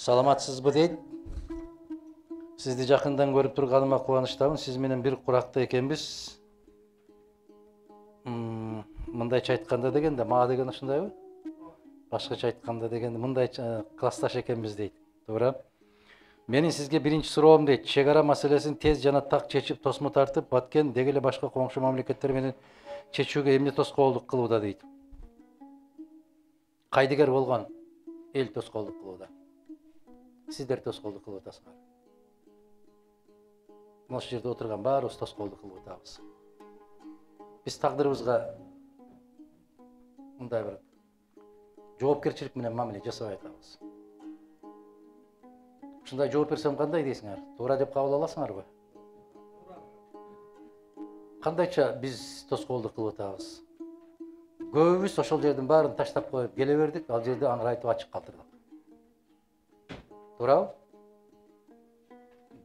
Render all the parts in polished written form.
Саламатсызбы дейт. Сизди жакындан көрүп турганыма кубанычтамын. Сиз менен бир куракта экенбиз. Мындайча айтканда дегенде, мага деген ушундайбы? Башкача айтканда дегенде, мындай классташ экенбиз дейт. Туура. Менин сизге биринчи суроом дейт. Чек ара маселесин тез жана так чечип, тосмо тартып, Баткен деги эле башка коңшу мамлекеттер менен чечүүгө эмне тоскоолдук кылууда дейт. Кайдыгер болгон эл тоскоолдук кылууда. Сиздер тоскоолдук кылып атасыңар. Ошол жерде отурган баарыбыз тоскоолдук кылып атабыз. Биз тагдырыбызга мындай бир жоопкерчилик менен мамиле жасабай атабыз. Ушундай жооп берсем кандай дейсиңер? Туура деп кабыл аласыңарбы? Кандайча биз тоскоолдук кылып атабыз? Көбүбүз ошол жердин баарын таштап коюп келе бердик, ал жерде аңырайтып ачык калтырдык. Туурабы?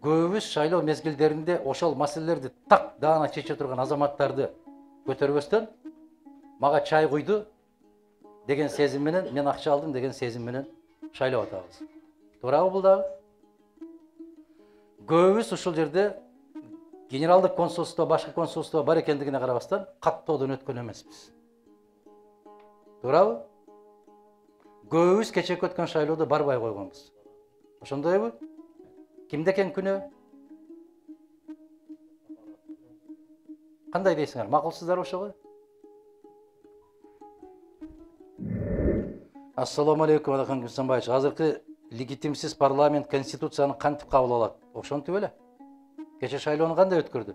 Көбүбүз шайлоо мезгилдеринде ошол маселелерди так даана чече турган азаматтарды көтөрбөстөн, мага чай куйду деген сезим менен, мен акча алдым деген сезим менен шайлоо атабыз. Туурабы бул дагы? Көбүбүз ушул жерде генералдык консулство, башка консулство бар экендигине карабастан каттоодон өткөн эмеспиз. Туурабы? Көбүбүз кечээки өткөн шайлоодо барбай койгонбуз. Ошондойбу? Кимде экен күнөө? Кандай дейсиңер? Макулсуздар ошого? Ассаламу алейкум, Адахан Гүлсанбаевич. Азыркы легитимсиз парламент конституцияны кантип кабыл алат? Ошентип эле. Кече шайлоону кандай өткөрдү?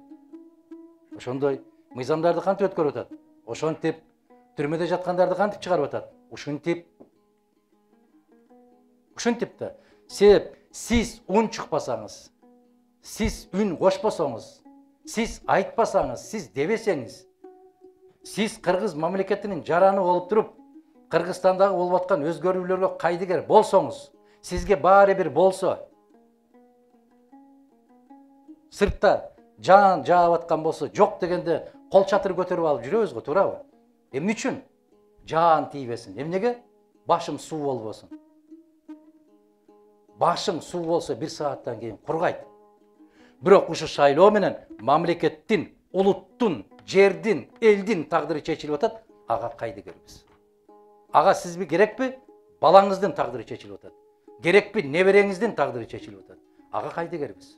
Ошондой. Мыйзамдарды кантип өткөрүп атат? Ошентип. Түрмөдө жаткандарды кантип чыгарып атат? Ушинтип. Ушинтип да. Себеп, сиз үн чыкпасаңыз, сиз үн кошпосоңуз, сиз айтпасаңыз, сиз дебесеңиз, сиз Кыргыз мамлекетинин жараны болуп туруп, Кыргызстандагы болуп аткан өзгөрүүлөргө кайдыгер болсоңуз, сизге баары бир болсо, сыртта жан жаап аткан болсо, жок дегенде кол чатыр көтөрүп алып жүрөбүз го, туурабы? Эмне үчүн? Жан тийбесин. Эмнеге? Башым суу болбосун. Башың суу болсо бир сааттан кийин кургайт. Бирок ушу шайлоо менен мамлекеттин, улуттун, жердин, элдин тагдыры чечилип атат. Ага кайдыгербиз. Ага сизби керекпи? Балаңыздын тагдыры чечилип атат. Керекпи? Небереңиздин тагдыры чечилип атат. Ага кайдыгербиз.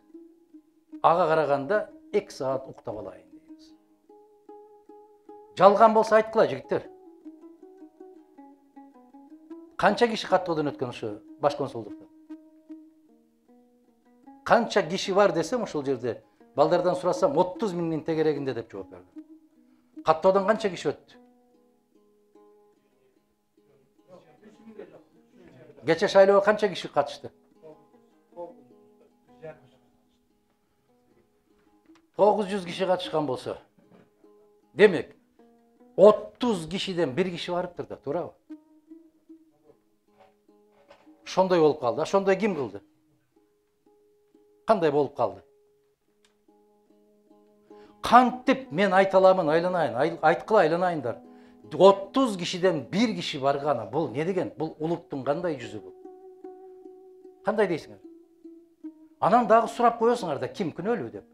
Ага караганда 2 саат уктап алайын дейбиз. Жалган болсо айткыла, жигиттер. Канча киши каттоодон өткөн ушу баш консулдукта? Канча киши бар десем ошол жерде, балдардан сурасам 30 миңдин тегерегинде деп жооп берди. Каттоодон канча киши өттү? Кече шайлоого канча киши катышты? 900 киши катышкан болсо. Демек, 30 кишиден 1 киши барыптыр да, туурабы? Ошондой болуп калды. Ошондой ким кылды? Кандай болуп калды? Кантип мен айта аламын, айланайын, айткыла айланайындар. 30 кишиден 1 киши барганы, бул не деген? Бул улуттун кандай жүзү бул? Кандай дейсиңер? Анан дагы сурап коесуңар да, ким күнөөлүү деп.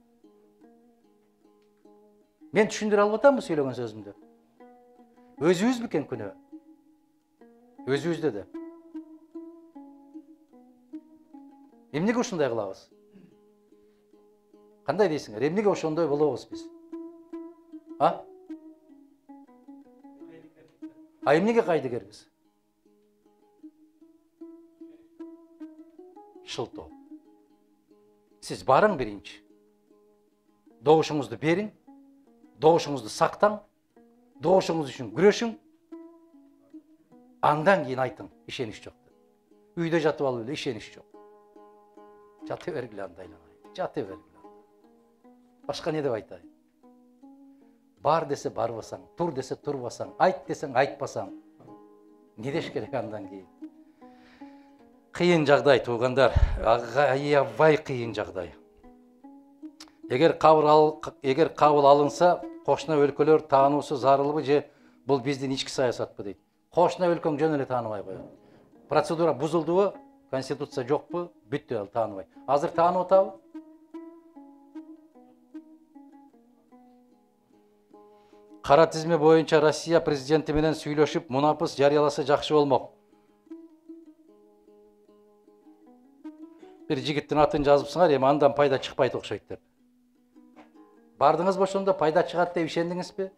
Мен түшүндүрө алып атамбы сүйлөгөн сөзүмдү? Өзүбүз бекен күнөө? Өзүбүздө да. Эмнеге ушундай кылабыз? Кандай дейсиңер? Эмнеге ошондой болобуз биз? А? Эмнеге кайдыгербиз? Шылтоо. Сиз барың биринчи. Добушуңузду бериң. Добушуңузду сактаң. Добушуңуз үчүн күрөшүң. Андан кийин айтың, ишенич жок деп. Үйдө жатып алып эле ишенич жок. Жата бергиле андайланайын. Жата бергиле. Башка не деп айтайын? Бар десе барбасаң, тур десе турбасаң, айт десең айтпасаң, не деш керек андан кийин? Кыйын жагдай туугандар, аябай кыйын жагдай. Эгер кабыл алынса, кошуна өлкөлөр таануусу зарылбы же бул биздин ички саясатпы дейт. Кошуна өлкөң жөн эле тааныбай коет. Процедура бузулдубу? Конституция жокпу? Бүттү ал тааныбай. Азыр таанып атабы? Кара тизме боюнча Россия президенти менен сүйлөшүп, мунапыс жарыяласа жакшы болмок. Бир жигиттин атын жазыпсыңар, эми андан пайда чыкпайт окшойт деп. Бардыңызбы ошондо пайда чыгат деп ишендиңизби?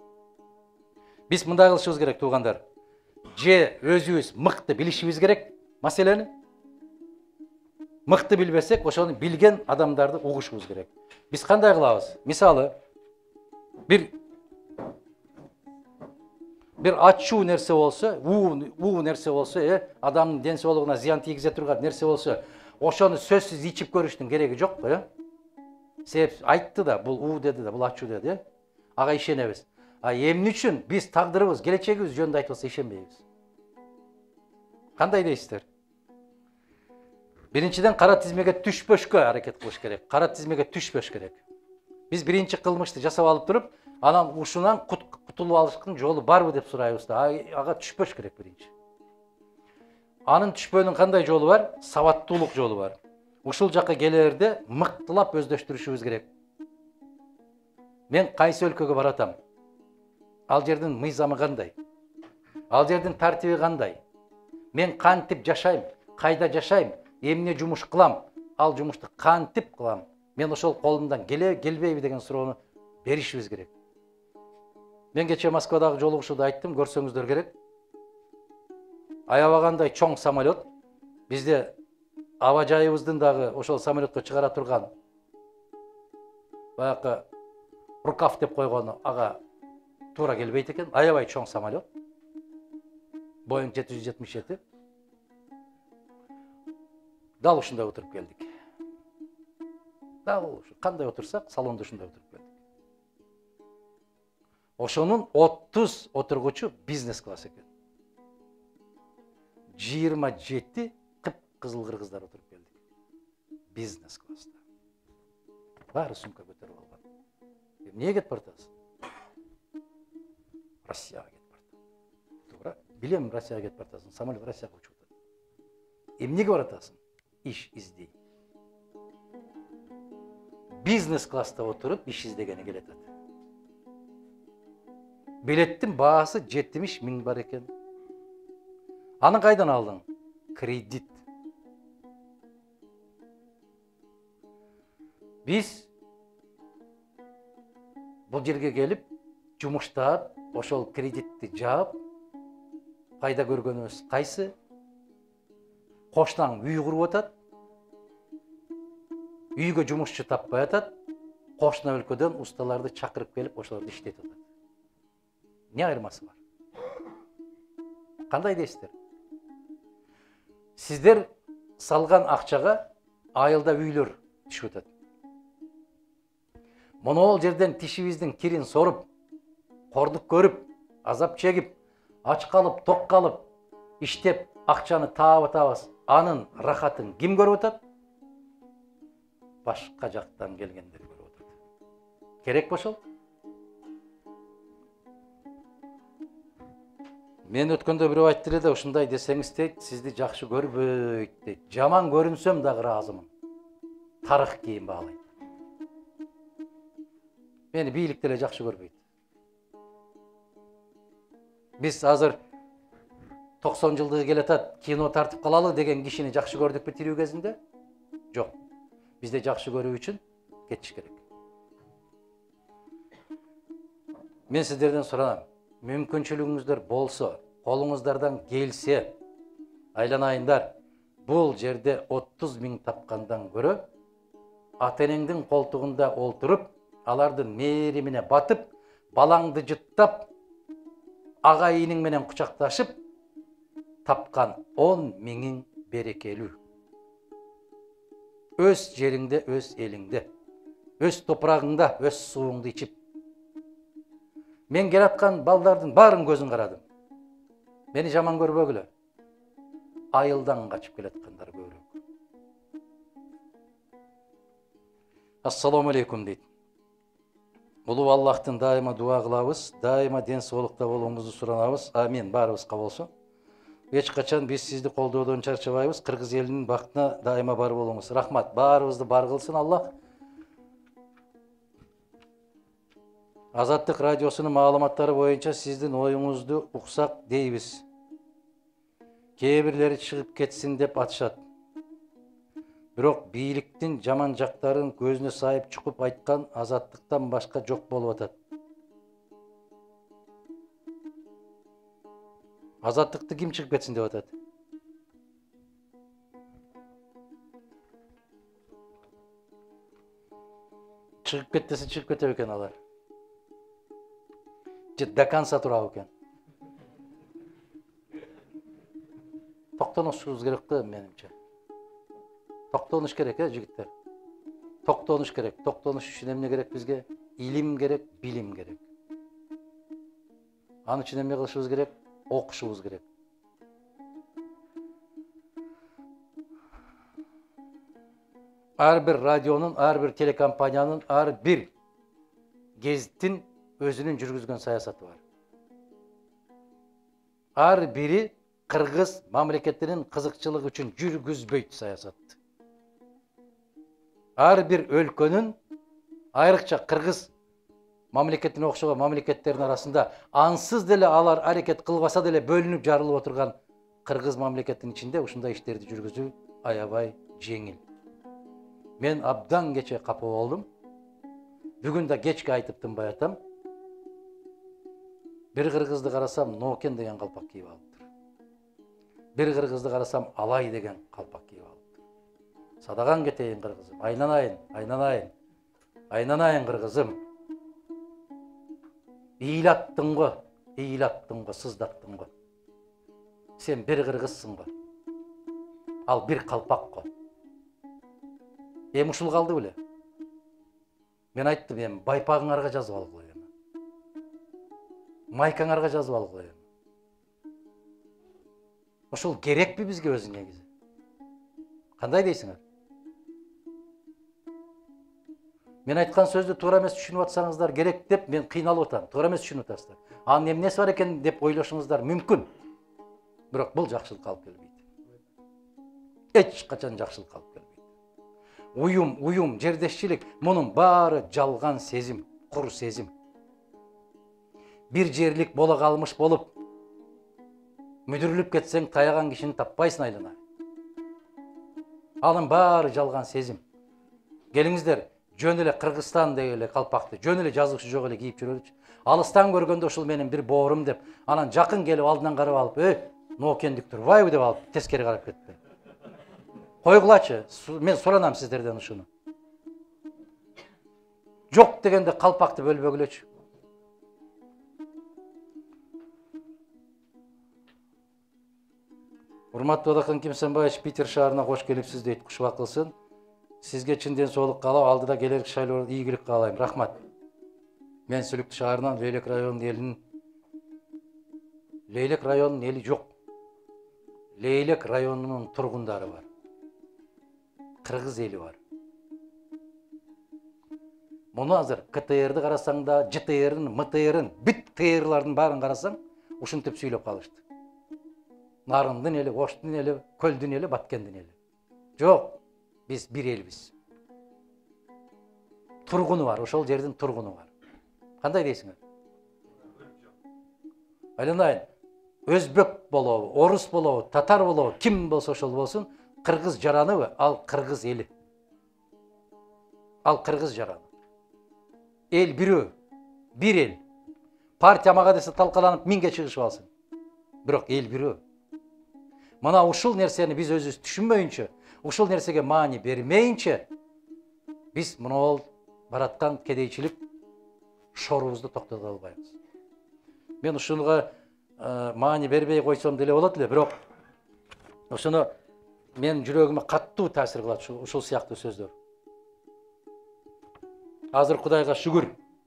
Биз мындай кылышыбыз керек, туугандар. Же өзүбүз мыкты билишибиз керек маселени. Мыкты билбесек, ошону билген адамдарды угушубуз керек. Биз кандай кылабыз? Мисалы, бир ачуу нерсе болсо, уу нерсе болсо, адамдын ден соолугуна зыян тийгизе турган нерсе болсо, ошону сөзсүз ичип көрүштүн кереги жок го, Себеп айтты да, бул уу деди да, бул ачуу деди, ага ишенебиз. А эмне үчүн биз тагдырыбыз, келечегибиз жөнүндө айтып атса ишенбейбиз? Кандай дейсиздер? Биринчиден кара тизмеге түшпөшкө аракет кылыш керек. Кара тизмеге түшпөш керек. Биз биринчи кылмышты жасап алып туруп, анан ушунан кутулуп алыштын жолу барбы деп сурайбыз да. Ага түшпөш керек биринчи. Анын түшпөөнүн кандай жолу бар? Сабаттуулук жолу бар. Ушул жакка келерде мыктылап өздөштүрүшүбүз керек. Мен кайсы өлкөгө баратам? Ал жердин мыйзамы кандай? Ал жердин тартиби кандай? Мен кантип жашайм? Кайда жашайм? Эмне жумуш кылам? Ал жумушту кантип кылам? Мен ошол колумдан келбейби деген суроону беришибиз керек. Мен кече Москвадагы жолугушууда айттым, көрсөңүздөр керек. Аябагандай чоң самолет. Бизде аба жайыбыздын дагы ошол самолетко чыгара турган баягы рукав деп койгону ага туура келбейт экен. Аябай чоң самолет. Boeing 777. Дал ушундай отуруп келдик. Дал ушу кандай отурсак, салонда ушундай отуруп келдик. Ошонун 30 отургучу бизнес класс экен. 27 кып-кызыл кыргыздар отуруп келдик. Бизнес класста. Баары сумка көтөрүп алган. Эмнеге кетип баратасың? Россияга кетип баратам. Туура. Билем, Россияга кетип баратасың. Самолет Россияга учуп атат. Эмнеге баратасың? Иш издей. Бизнес класста отуруп иш издегени келет. Билеттин баасы 70 000 бар экен. Аны кайдан алдың? Кредит. Биз бул жерге келип, жумуштап, ошол кредитти жаап, пайда көргөнүбүз кайсы? Кошунаң үй куруп атат. Үйгө жумушчу таппай атат. Кошуна өлкөдөн усталарды чакырып келип, ошолорду иштетип атат. Не айырмасы бар? Кандай дейсиздер? Сиздер салган акчага айылда үйлөр түшүп атат. Монол жерден тишибиздин кирин соруп, кордук көрүп, азап чегип, ач калып, ток калып, иштеп, акчаны таап атабыз. Анын рахатын ким көрүп атат? Башка жактан келгендер көрүп атат. Керек ошол? Мен өткөндө бирөө айтты эле да, ушундай десеңиз дейт, сизди жакшы көрбөйт дейт. Жаман көрүнсөм дагы ыраазымын. Тарых кийин баалайт. Мени бийлик деле жакшы көрбөйт. Биз азыр 90 жылдыгы келатат, кино тартып калалы деген кишини жакшы көрдүкпү тирүү кезинде? Жок. Бизде жакшы көрүү үчүн кетиш керек. Мен сиздерден суранам. Мүмкүнчүлүгүңүздөр болсо, колуңуздардан келсе, айланайындар, бул жерде 30 000 тапкандан көрө, ата-энеңдин колтугунда олтуруп, алардын мээримине батып, балаңды жыттап, агайының менен кучакташып, тапкан 10 000 берекелүү. Өз жериңде, өз элиңде, өз топурагыңда, өз сууңду ичип. Мен келаткан балдардын баарын көзүн карадым. Мени жаман көрбөгүлө. Айылдан качып келаткандар көбүрөөк. Ассаламу алейкум дейт. Улуу Аллахтын дайыма дуа кылабыз, дайыма ден соолукта болуңузду суранабыз. Амин, баарыбызга болсун. Эч качан биз сизди колдоодон чарчабайбыз. Кыргыз элинин бактына дайыма бар болуңуз. Рахмат. Баарыбызды бар кылсын Аллах. Азаттык радиосунун маалыматтары боюнча сиздин оюңузду уксак дейбиз. Кээ бирлери чыгып кетсин деп атышат. Бирок бийликтин жаман жактарын көзүнө сайып чукуп айткан азаттыктан башка жок болуп атат. Азаттыкты ким чыгып кетсин деп атат? Чыгып кет десе чыгып кетет экен алар. Же до конца турабы экен? Токтонушубуз керек да менимче. Токтонуш керек, жигиттер. Токтонуш керек. Токтонуш үчүн эмне керек бизге? Илим керек, билим керек. Аны үчүн эмне кылышыбыз керек? Окушубуз керек. Ар бир радионун, ар бир телекомпаниянын, ар бир гезиттин өзүнүн жүргүзгөн саясаты бар. Ар бири Кыргыз мамлекетинин кызыкчылыгы үчүн жүргүзбөйт саясатты. Ар бир өлкөнүн, айрыкча Кыргыз мамлекетине окшогон мамлекеттердин арасында ансыз деле алар аракет кылбаса деле бөлүнүп жарылып отурган Кыргыз мамлекетинин ичинде ушундай иштерди жүргүзүү аябай жеңил. Мен абдан кече капа болдум. Бүгүн да кечке айтып тынбай атам. Бир кыргызды карасам Нокен деген калпак кийип алыптыр. Бир кыргызды карасам Алай деген калпак кийип алыптыр. Садаган кетейин кыргызым, айнанайын, айнанайын. Айнанайын кыргызым. Ыйлаттың го, сыздаттың го. Сен бир кыргызсың го. Ал бир калпак го. Эми ушул калды беле. Мен айттым, эми байпагыңарга жазып алып коеюн. Майкаңарга жазып алып коеюн. Ушул керекпи бизге өзү негизи? Кандай дейсиңер? Мен айткан сөздү туура эмес түшүнүп атсаңыздар керек деп мен кыйналып атам. Туура эмес түшүнүп атасыздар. Анын эмнеси бар экен деп ойлошуңуздар мүмкүн. Бирок бул жакшылыкка алып келбейт. Эч качан жакшылыкка алып келбейт. Уюм, жердешчилик мунун баары жалган сезим, кур сезим. Бир жерлик бола калмыш болуп, мүдүрүлүп кетсең таяган кишини таппайсың айлана. Анын баары жалган сезим. Келиңиздер, жөн эле Кыргызстан деген эле калпакты, жөн эле жазуучу жок эле кийип жүрөлүчү. Алыстан көргөндө ушул менин бир боорум деп, анан жакын келип алдынан карап алып, Ноокендик турбайбы деп алып тескери карап кетти. Койгулачы, мен суранам сиздерден ушуну. Жок дегенде калпакты бөлбөгүлөчү. Урматтуу Одакан Кимсенбаевич, Питер шаарына кош келипсиз дейт, кушубак кылсын. Сизге чын ден соолук каалап, алдыда келер шайлоодо ийгилик каалайм. Рахмат. Мен Сүлүктүү шаарынан Лейлек районунун эли жок. Лейлек районунун тургундары бар. Кыргыз эли бар. Муну азыр КТРды карасаң да, ЖТРын, МТРын, бүт ТРлардын баарын карасаң, ушинтип сүйлөп калышты. Нарындын эли, Оштун эли, Көлдүн эли, Баткендин эли. Жок, биз бир элбиз. Тургуну бар, ошол жердин тургуну бар. Кандай дейсиңер? Айланайын, өзбек болобу, орус болобу, татар болобу, ким болсо ошол болсун, кыргыз жараныбы, ал кыргыз эли. Ал кыргыз жараны. Эл бирөө, бир эл. Партия мага десе талкаланып 1000ге чыгышып алсын. Бирок эл бирөө. Мына ушул нерсени биз өзүбүз түшүнбөйүнчө, ушул нерсеге маани бермейинче, биз мына бараткан кедейчилик шорубузду токтото албайбыз. Мен ушуга маани бербей койсом деле болот эле, бирок ошону мен жүрөгүмө каттуу таасир кылат ушул сыяктуу сөздөр. Азыр Кудайга шүгүр,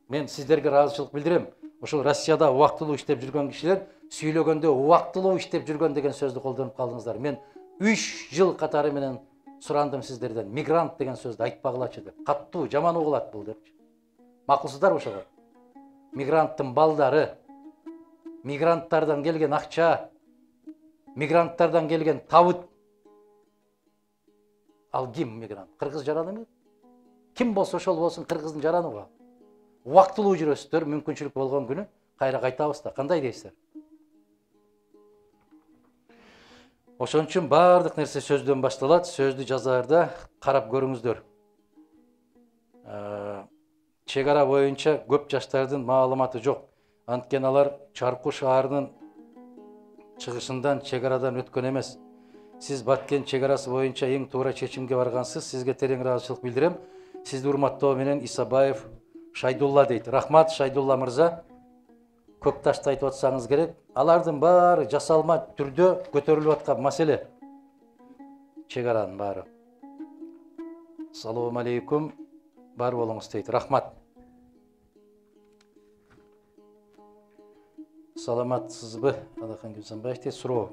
мен сиздерге ыраазычылык билдирем. Ушул Россияда убактылуу иштеп жүргөн кишилер сүйлөгөндө убактылуу иштеп жүргөн деген сөздү колдонуп калдыңыздар. Мен 3 жыл катары менен сурандым сиздерден, мигрант деген сөздү айтпагылачы деп. Каттуу, жаман угулат бул депчи. Макулсуздарбы ошого? Мигранттын балдары, мигранттардан келген акча, Мигранттардан келген табыт. Ал ким мигрант? Кыргыз жаранымы? Ким болсо ошол болсун, кыргыздын жараны бар. Убактылуу жүрөсүздөр, мүмкүнчүлүк болгон күнү кайра кайтабыз да. Кандай дейсиздер? Ошон үчүн баардык нерсе сөздөн башталат. Сөздү жазаарда карап көрүңүздөр. Чек ара боюнча көп жаштардын маалыматы жок. Анткени алар Чарку шаарынын чыгышындан чек арадан өткөн эмес. Сиз Баткен чек арасы боюнча эң туура чечимге баргансыз. Сизге терең ыраазычылык билдирем. Сизди урматтоо менен Исабаев Шайдулла дейт. Рахмат Шайдулла мырза. Көк ташты айтып атсаңыз керек. Алардын баары жасалма түрдө көтөрүлүп аткан маселе. Чек аранын баары. Салам алейкум. Бар болуңуз дейт. Рахмат. Саламатсызбы? Алахан Гүлсанбаев дейт. Суроо.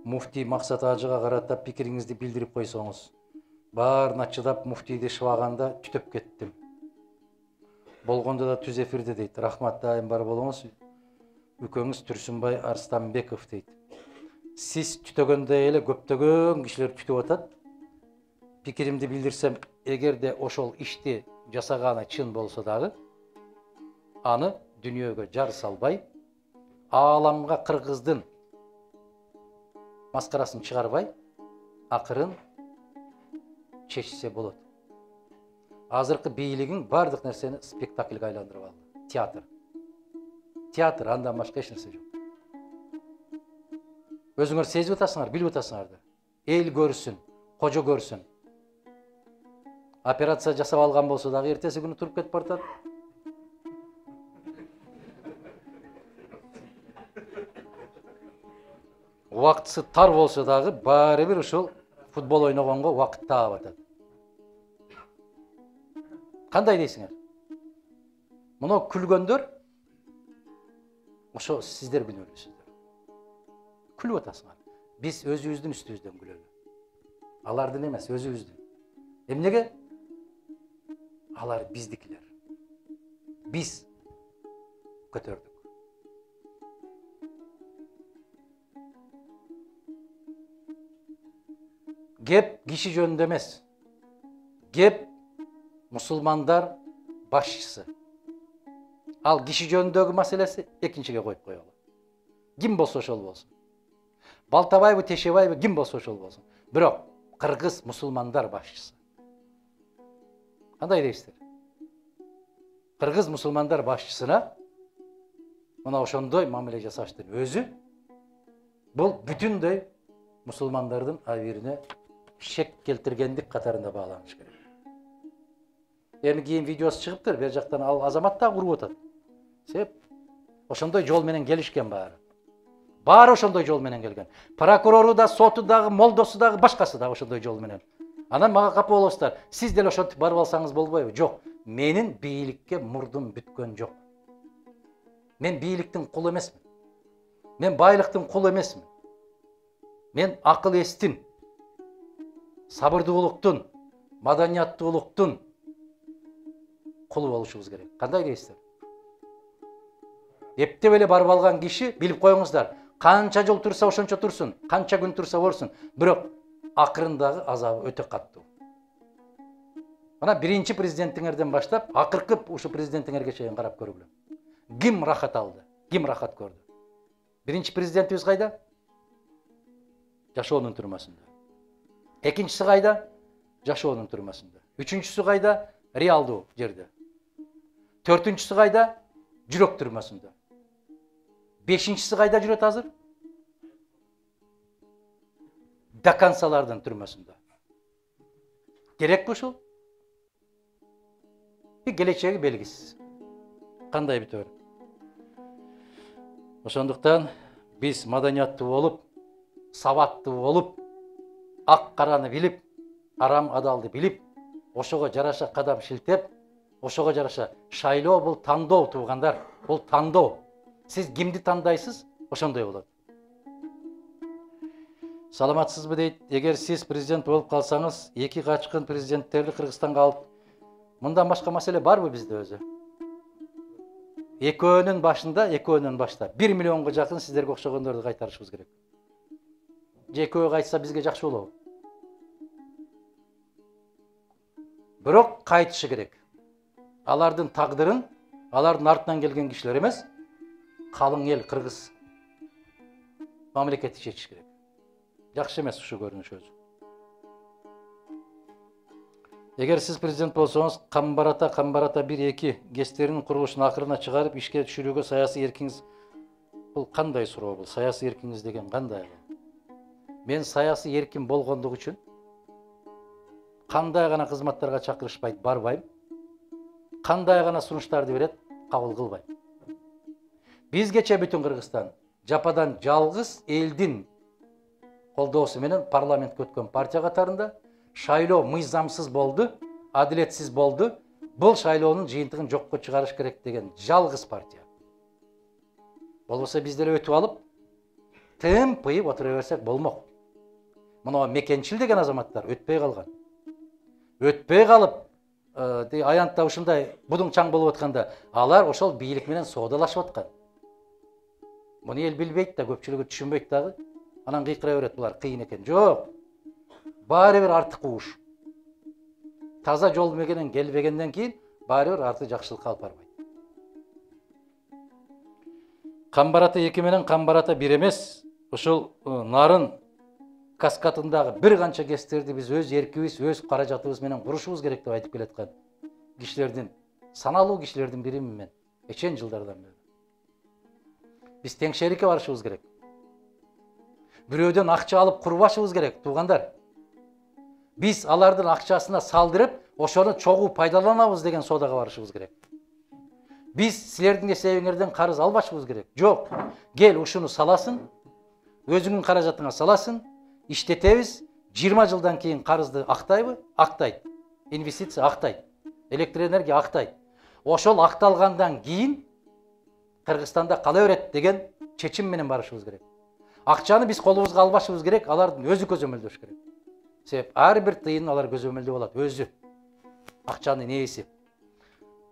Муфти Максат Ажыга карата пикириңизди билдирип койсоңуз. Баарын ачыдап муфтийди шыбаганда түтөп кеттим. Болгондо да түз эфирде дейт. Рахмат, дайым бар болуңуз. Үкөңүз Түрсүнбай Арстанбеков дейт. Сиз түтөгөндөй эле көптөгөн кишилер түтүп атат. Пикиримди билдирсем, эгерде ошол ишти жасаганы чын болсо дагы, аны дүйнөгө жар салбай, ааламга кыргыздын маскарасын чыгарбай, акырын чечсе болот. Азыркы бийлигиң бардык нерсени спектакльге айландырып алды. Театр. Театр, андан башка эч нерсе жок. Өзүңөр сезип атасыңар, билип атасыңар да. Эл көрсүн, кожо көрсүн. Операция жасап алган болсо дагы эртеси күнү туруп кетип бартат. Убактысы тар болсо дагы баары бир ушул футбол ойногонго убакыт таап атат. Кандай дейсиңер? Мына күлгөндөр ошо сиздер күнөөлүүсүздөр. Күлүп атасыңар. Биз өзүбүздүн үстүбүздөн күлөлү. Алардын эмес, өзүбүздүн. Эмнеге? Алар биздикилер. Биз көтөрдүк. Геп киши жөнүндө эмес. Геп мусулмандар башчысы. Ал киши жөнүндөгү маселеси экинчиге коюп коелу. Ким болсо ошол болсун. Балтабайбы, Тешебайбы, ким болсо ошол болсун. Бирок кыргыз мусулмандар башчысы. Кандай дейсиздер? Кыргыз мусулмандар башчысына мына ошондой мамиле жасаштын өзү бул бүтүндөй мусулмандардын абийирине шек келтиргендик катарында бааланыш керек. Эми кийин видеосу чыгыптыр, бер жактан ал азамат да уруп атат. Себеп ошондой жол менен келишкен баары. Баары ошондой жол менен келген. Прокурору да, соту дагы, молдосу дагы, башкасы дагы ошондой жол менен. Анан мага капа болосуздар. Сиз деле ошентип барып алсаңыз болбойбу? Жок. Менин бийликке мурдум бүткөн жок. Мен бийликтин кулу эмесмин. Мен байлыктын кулу эмесмин. Мен акыл эстин, сабырдуулуктун, маданияттуулуктун кулу болушубуз керек. Кандай дейсиздер? Эптеп эле барып алган киши билип коюңуздар. Канча жыл турса ошончо турсун, канча күн турса болсун. Бирок акырындагы азабы өтө каттуу. Мына биринчи президентиңерден баштап, акыркы ушу президентиңерге чейин карап көргүлө. Ким рахат алды? Ким рахат көрдү? Биринчи президентибиз кайда? Жашоонун түрмөсүндө. Экинчиси кайда? Жашоонун түрмөсүндө. Үчүнчүсү кайда? Реалдуу жерде. Төртүнчүсү кайда? Жүрөк түрмөсүндө. Бешинчиси кайда жүрөт азыр? Дакансалардын түрмөсүндө. Керекпи ушул? Келечеги белгисиз. Кандай бүтөр? Ошондуктан биз маданияттуу болуп, сабаттуу болуп, ак караны билип, арам адалды билип, ошого жараша кадам шилтеп, ошого жараша шайлоо бул тандоо туугандар. Бул тандоо. Сиз кимди тандайсыз, ошондой болот. Саламатсызбы дейт. Эгер сиз президент болуп калсаңыз, эки качкын президенттерди Кыргызстанга алып, мындан башка маселе барбы бизде өзү? Экөөнүн башта 1 миллионго жакын сиздерге окшогондорду кайтарышыбыз керек. Же экөө кайтса бизге жакшы болобу? Бирок кайтышы керек. Алардын тагдырын, алардын артынан келген кишилер эмес, калың эл кыргыз мамлекети чечиш керек. Жакшы эмес ушу көрүнүш өзү. Эгер сиз президент болсоңуз, камбарата 1-2 ГЭСтеринин курулушун акырына чыгарып ишке түшүрүүгө саясий эркиңиз, бул кандай суроо бул? Саясий эркиңиз деген кандай? Мен саясий эркин болгондугу үчүн кандай гана кызматтарга чакырышпайт, барбайм. Кандай гана сунуштарды берет, кабыл кылбайм. Бизгече бүтүн Кыргызстан жападан жалгыз элдин колдоосу менен парламентке өткөн партия катарында шайлоо мыйзамсыз болду, адилетсиз болду. Бул шайлоонун жыйынтыгын жокко чыгарыш керек деген жалгыз партия. Болбосо биз деле өтүп алып, тыйып отура берсек болмок. Мына Мекенчил деген азаматтар өтпөй калган. Өтпөй калып, аянтта ушундай будуң чаң болуп атканда, алар ошол бийлик менен соодалашып аткан. Муну эл билбейт да, көпчүлүгү түшүнбөйт дагы. Анан кыйкыра берет, булар кыйын экен. Жок. Баары бир арты кууш. Таза жол менен келбегенден кийин баары бир арты жакшылыкка алып барбайт. Камбарата 2 менен Камбарата 1 эмес, ушул нарын каскадындагы бир канча ГЭСтерди биз өз эркибиз, өз каражатыбыз менен курушубуз керек деп айтып келаткан кишилердин, саналуу кишилердин биримин мен, эчен жылдардан бери. Биз теңшерикке барышыбыз керек. Бирөөдөн акча алып курбашыбыз керек, туугандар. Биз алардын акчасына салдырып, ошону чогуу пайдаланабыз деген соодага барышыбыз керек. Биз силердин эсебиңерден карыз албашыбыз керек. Жок, кел ушуну саласың, өзүңүн каражатыңа саласың, иштетебиз, 20 жылдан кийин карызды актайбы? Актайт. Инвестиция актайт. Электр энергия актайт. Ошол акталгандан кийин Кыргызстанда кала берет деген чечим менен барышыбыз керек. Акчаны биз колубузга албашыбыз керек, алардын өзү көзөмөлдөш керек. Себеп ар бир тыйын алар көзөмөлдөп алат, өзү. Акчанын ээси.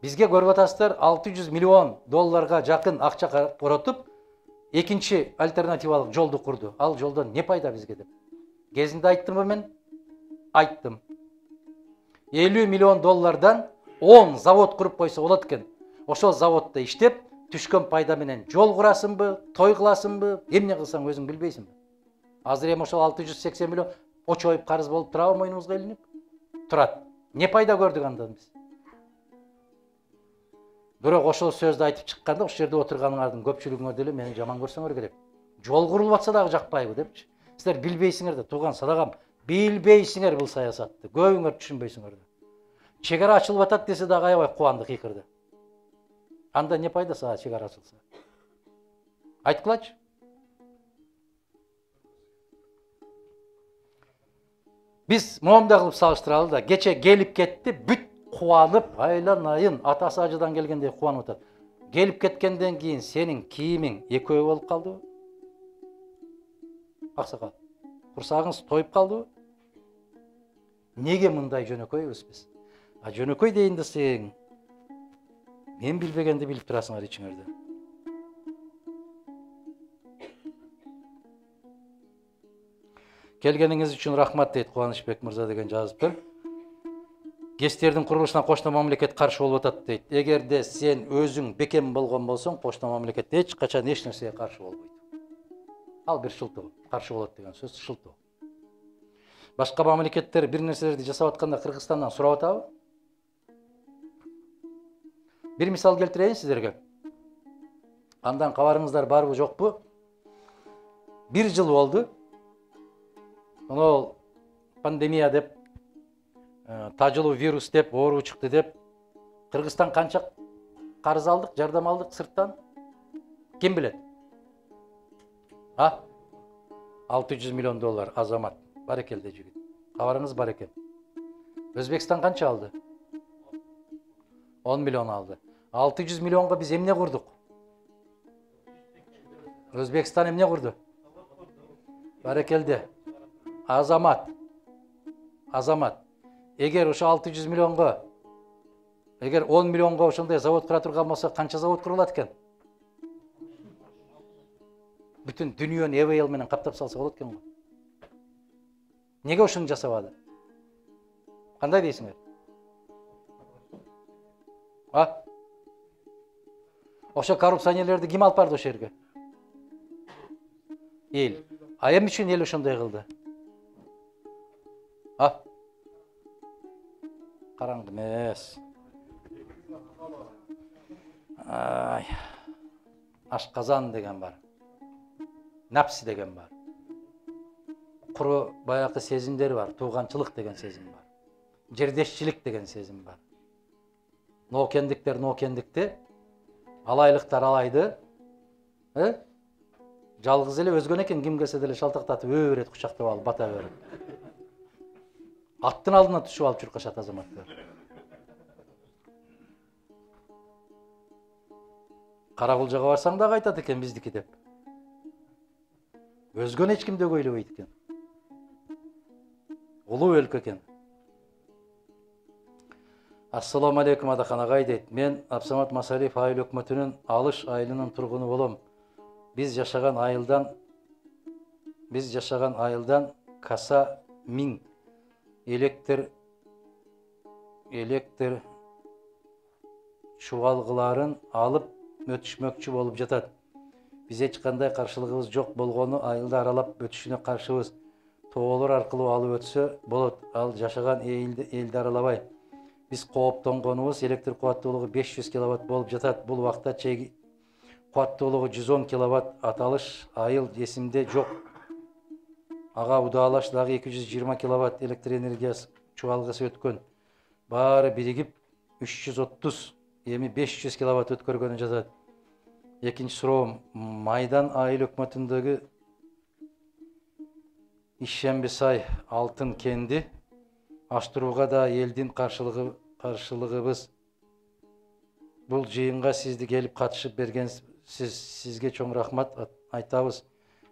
Бизге көрүп атасыздар, $600 миллион жакын акча коротуп, экинчи альтернативалык жолду курду. Ал жолдон не пайда бизге деп. Кезинде айттымбы мен? Айттым. $50 миллион 10 завод куруп койсо болот экен. Ошол заводдо иштеп, түшкөн пайда менен жол курасыңбы, той кыласыңбы, эмне кылсаң өзүң билбейсиңби? Азыр эми ошол 680 миллион очоюп карыз болуп турабы мойнубузга илинип? Турат. Не пайда көрдүк андан биз? Бирок ошол сөздү айтып чыкканда, ошол жерде отурганыңардын көпчүлүгүңөр деле мени жаман көрсөңөр керек. Жол курулуп атса дагы жакпайбы депчи. Силер билбейсиңер да, тууган садагам, билбейсиңер бул саясатты. Көбүңөр түшүнбөйсүңөр да. Чегара ачылып атат десе дагы аябай кубанды, кыйкырды. Анда не пайда сага чегара ачылса? Айткылачы. Биз моомда кылып салыштыралы да, кече келип кетти, бүт кубанып, айланайын, атасы ажыдан келгендей кубанып атат. Келип кеткенден кийин сенин кийимиң экөө болуп калдыбы? Аксакал, курсагыңыз тоюп калдыбы? Неге мындай жөнөкөйбүз биз? А жөнөкөй дейин десең, мен билбегенди билип турасыңар ичиңерде. Келгениңиз үчүн рахмат дейт Кубанычбек мырза деген жазыптыр. ГЭСтердин курулушуна кошуна мамлекет каршы болуп атат дейт. Эгерде сен өзүң бекем болгон болсоң, кошуна мамлекет эч качан эч нерсеге каршы болбойт. Ал бир шылтоо, каршы болот деген сөз шылтоо. Башка мамлекеттер бир нерселерди жасап атканда Кыргызстандан сурап атабы? Бир мисал келтирейин сиздерге. Андан кабарыңыздар барбы, жокпу? 1 жыл болду. Ол пандемия деп, тажылуу вирус деп, оору чыкты деп, Кыргызстан канча карыз алдык, жардам алдык сырттан? Ким билет? 600 миллион доллар азамат. Барекелде жигит. Кабарыңыз бар экен. Өзбекстан канча алды? 10 миллион алды. 600 миллионго биз эмне курдук? Өзбекстан эмне курду? Барекелде. Азамат. Эгер ошо 600 миллионго Эгер 10 миллионго ошондой завод кура турган болсо, канча завод курулат экен? Бүтүн дүйнөнү эбей менен каптап салса болот экен го. Неге ошону жасабады? Кандай дейсиңер? Ошо коррупционерлерди ким алып барды ошол жерге? Эл. А эмне үчүн эл ошондой кылды? Караңгы эмес. Ашказан деген бар. Напси деген бар. Куру баягы сезимдер бар. Тууганчылык деген сезим бар. Жердешчилик деген сезим бар. Ноокендиктер ноокендикти, алайлыктар алайды. Жалгыз эле өзгөн экен, ким келсе деле шалтактатып өбө берет, кучактап алып бата берет. Аттын алдына түшүп алып чуркашат азаматтар. Каракулжага барсаң да айтат экен биздики деп. Өзгөн эч ким де көйлөбөйт экен. Улуу өлкө экен. Ассаламу алейкум Адахан агай дейт. Мен Абсамат Масалиев айыл өкмөтүнүн Алыш айылынын тургуну болом. Биз жашаган айылдан каса 1000 электр чубалгыларын алып өтүшмөкчү болуп жатат. Биз эч кандай каршылыгыбыз жок болгону айылды аралап өтүшүнө каршыбыз. Тоолор аркылуу алып өтсө болот. Ал жашаган элди аралабай. Биз кооптонгонубуз электр кубаттуулугу 500 киловатт болуп жатат. Бул убакта чеги кубаттуулугу 110 киловатт Аталыш айыл эсимде жок. Ага Удаалаш дагы 220 киловатт электр энергиясы чубалгысы өткөн. Баары биригип 330, эми 500 киловатт өткөргөнү жатат. Экинчи суроом, Майдан айыл өкмөтүндөгү Ишембисай алтын кенди аштырууга да элдин каршылыгыбыз. Бул жыйынга сизди келип катышып бергенсиз, сизге чоң рахмат айтабыз.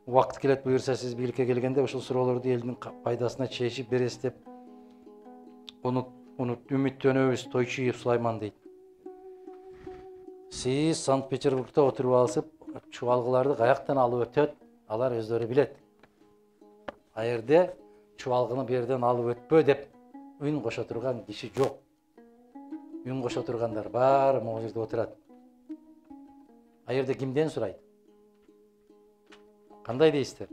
Убакыт келет буюрса сиз бийликке келгенде ушул суроолорду элдин пайдасына чечип бересиз деп үмүттөнөбүз. Тойчуев Сулайман дейт. Сиз Санкт-Петербургда отуруп алышып, чубалгыларды каяктан алып өтөт, алар өздөрү билет. Айырде чубалгыны берден алып өтпө деп үн кошо турган киши жок. Үн кошо тургандар баары могу жерде отурат. Айырде кимден сурайт? Кандай дейсиздер?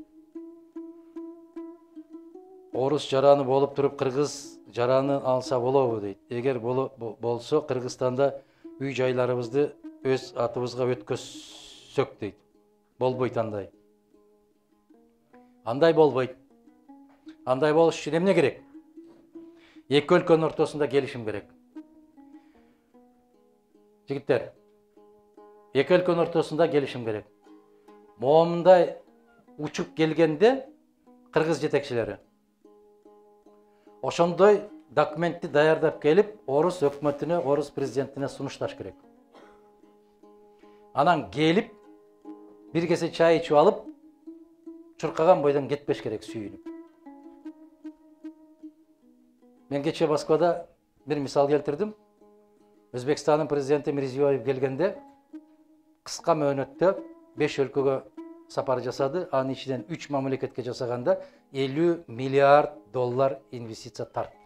Орус жараны болуп туруп кыргыз жараны алса болобу дейт. Эгер болсо Кыргызстанда үй жайларыбызды өз атыбызга өткөзсөк дейт. Болбойт андай. Андай болбойт. Андай болуш үчүн эмне керек? Эки өлкөнүн ортосунда келишим керек. Жигиттер, эки өлкөнүн ортосунда келишим керек. Момундай учуп келгенде кыргыз жетекчилери ошондой документти даярдап келип, орус өкмөтүнө, орус президентине сунушташ керек. Анан келип, бир кесе чай ичип алып, чуркаган бойдон кетпеш керек сүйүнүп. Мен кече Москвада бир мисал келтирдим. Өзбекстандын президенти Мирзиёев келгенде кыска мөөнөттө 5 өлкөгө сапар жасады. Анын ичинен 3 мамлекетке жасаганда 50 миллиард доллар инвестиция тартты.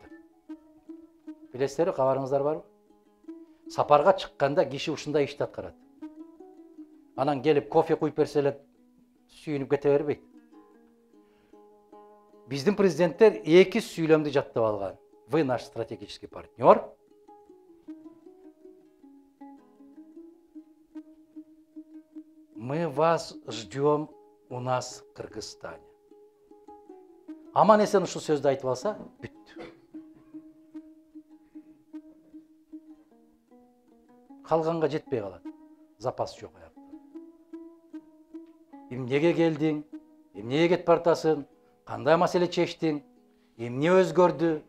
Билесиздерби, кабарыңыздар барбы? Сапарга чыкканда киши ушундай ишти аткарат. Анан келип кофе куюп берсе эле сүйүнүп кете бербейт. Биздин президенттер 2 сүйлөмдү жаттап алган. Вы наш стратегический партнер. Мы вас ждем у нас в Кыргызстане. Аман эсен ушул сөздү айтып алса, бүттү. Калганга жетпей калат. Запас жок аякта. Эмнеге келдиң? Эмнеге кетип бартасың? Кандай маселе чечтиң? Эмне өзгөрдү?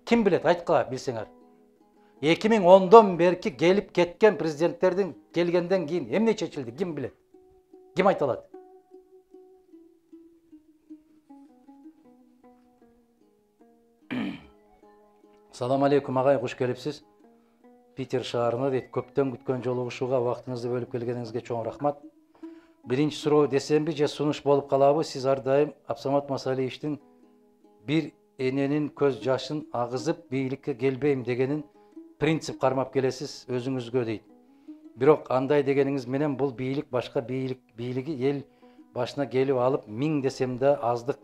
Ким билет, айткыла билсеңер. 2010дон берки келип кеткен президенттердин келгенден кийин эмне чечилди? Ким билет? Ким айта алат? Салам алейкум агай, куш келипсиз. Питер шаарына дейт көптөн күткөн жолугушууга убактыңызды бөлүп келгениңизге чоң рахмат. Биринчи суроо десемби же сунуш болуп калабы? Сиз ар дайым Абсамат Масалиевичтин бир эненин көз жашын агызып бийликке келбейм дегенин принцип кармап келесиз өзүңүзгө дейт. Бирок андай дегениңиз менен бул бийлик башка бийлиги эл башына келип алып 1000 десем да аздык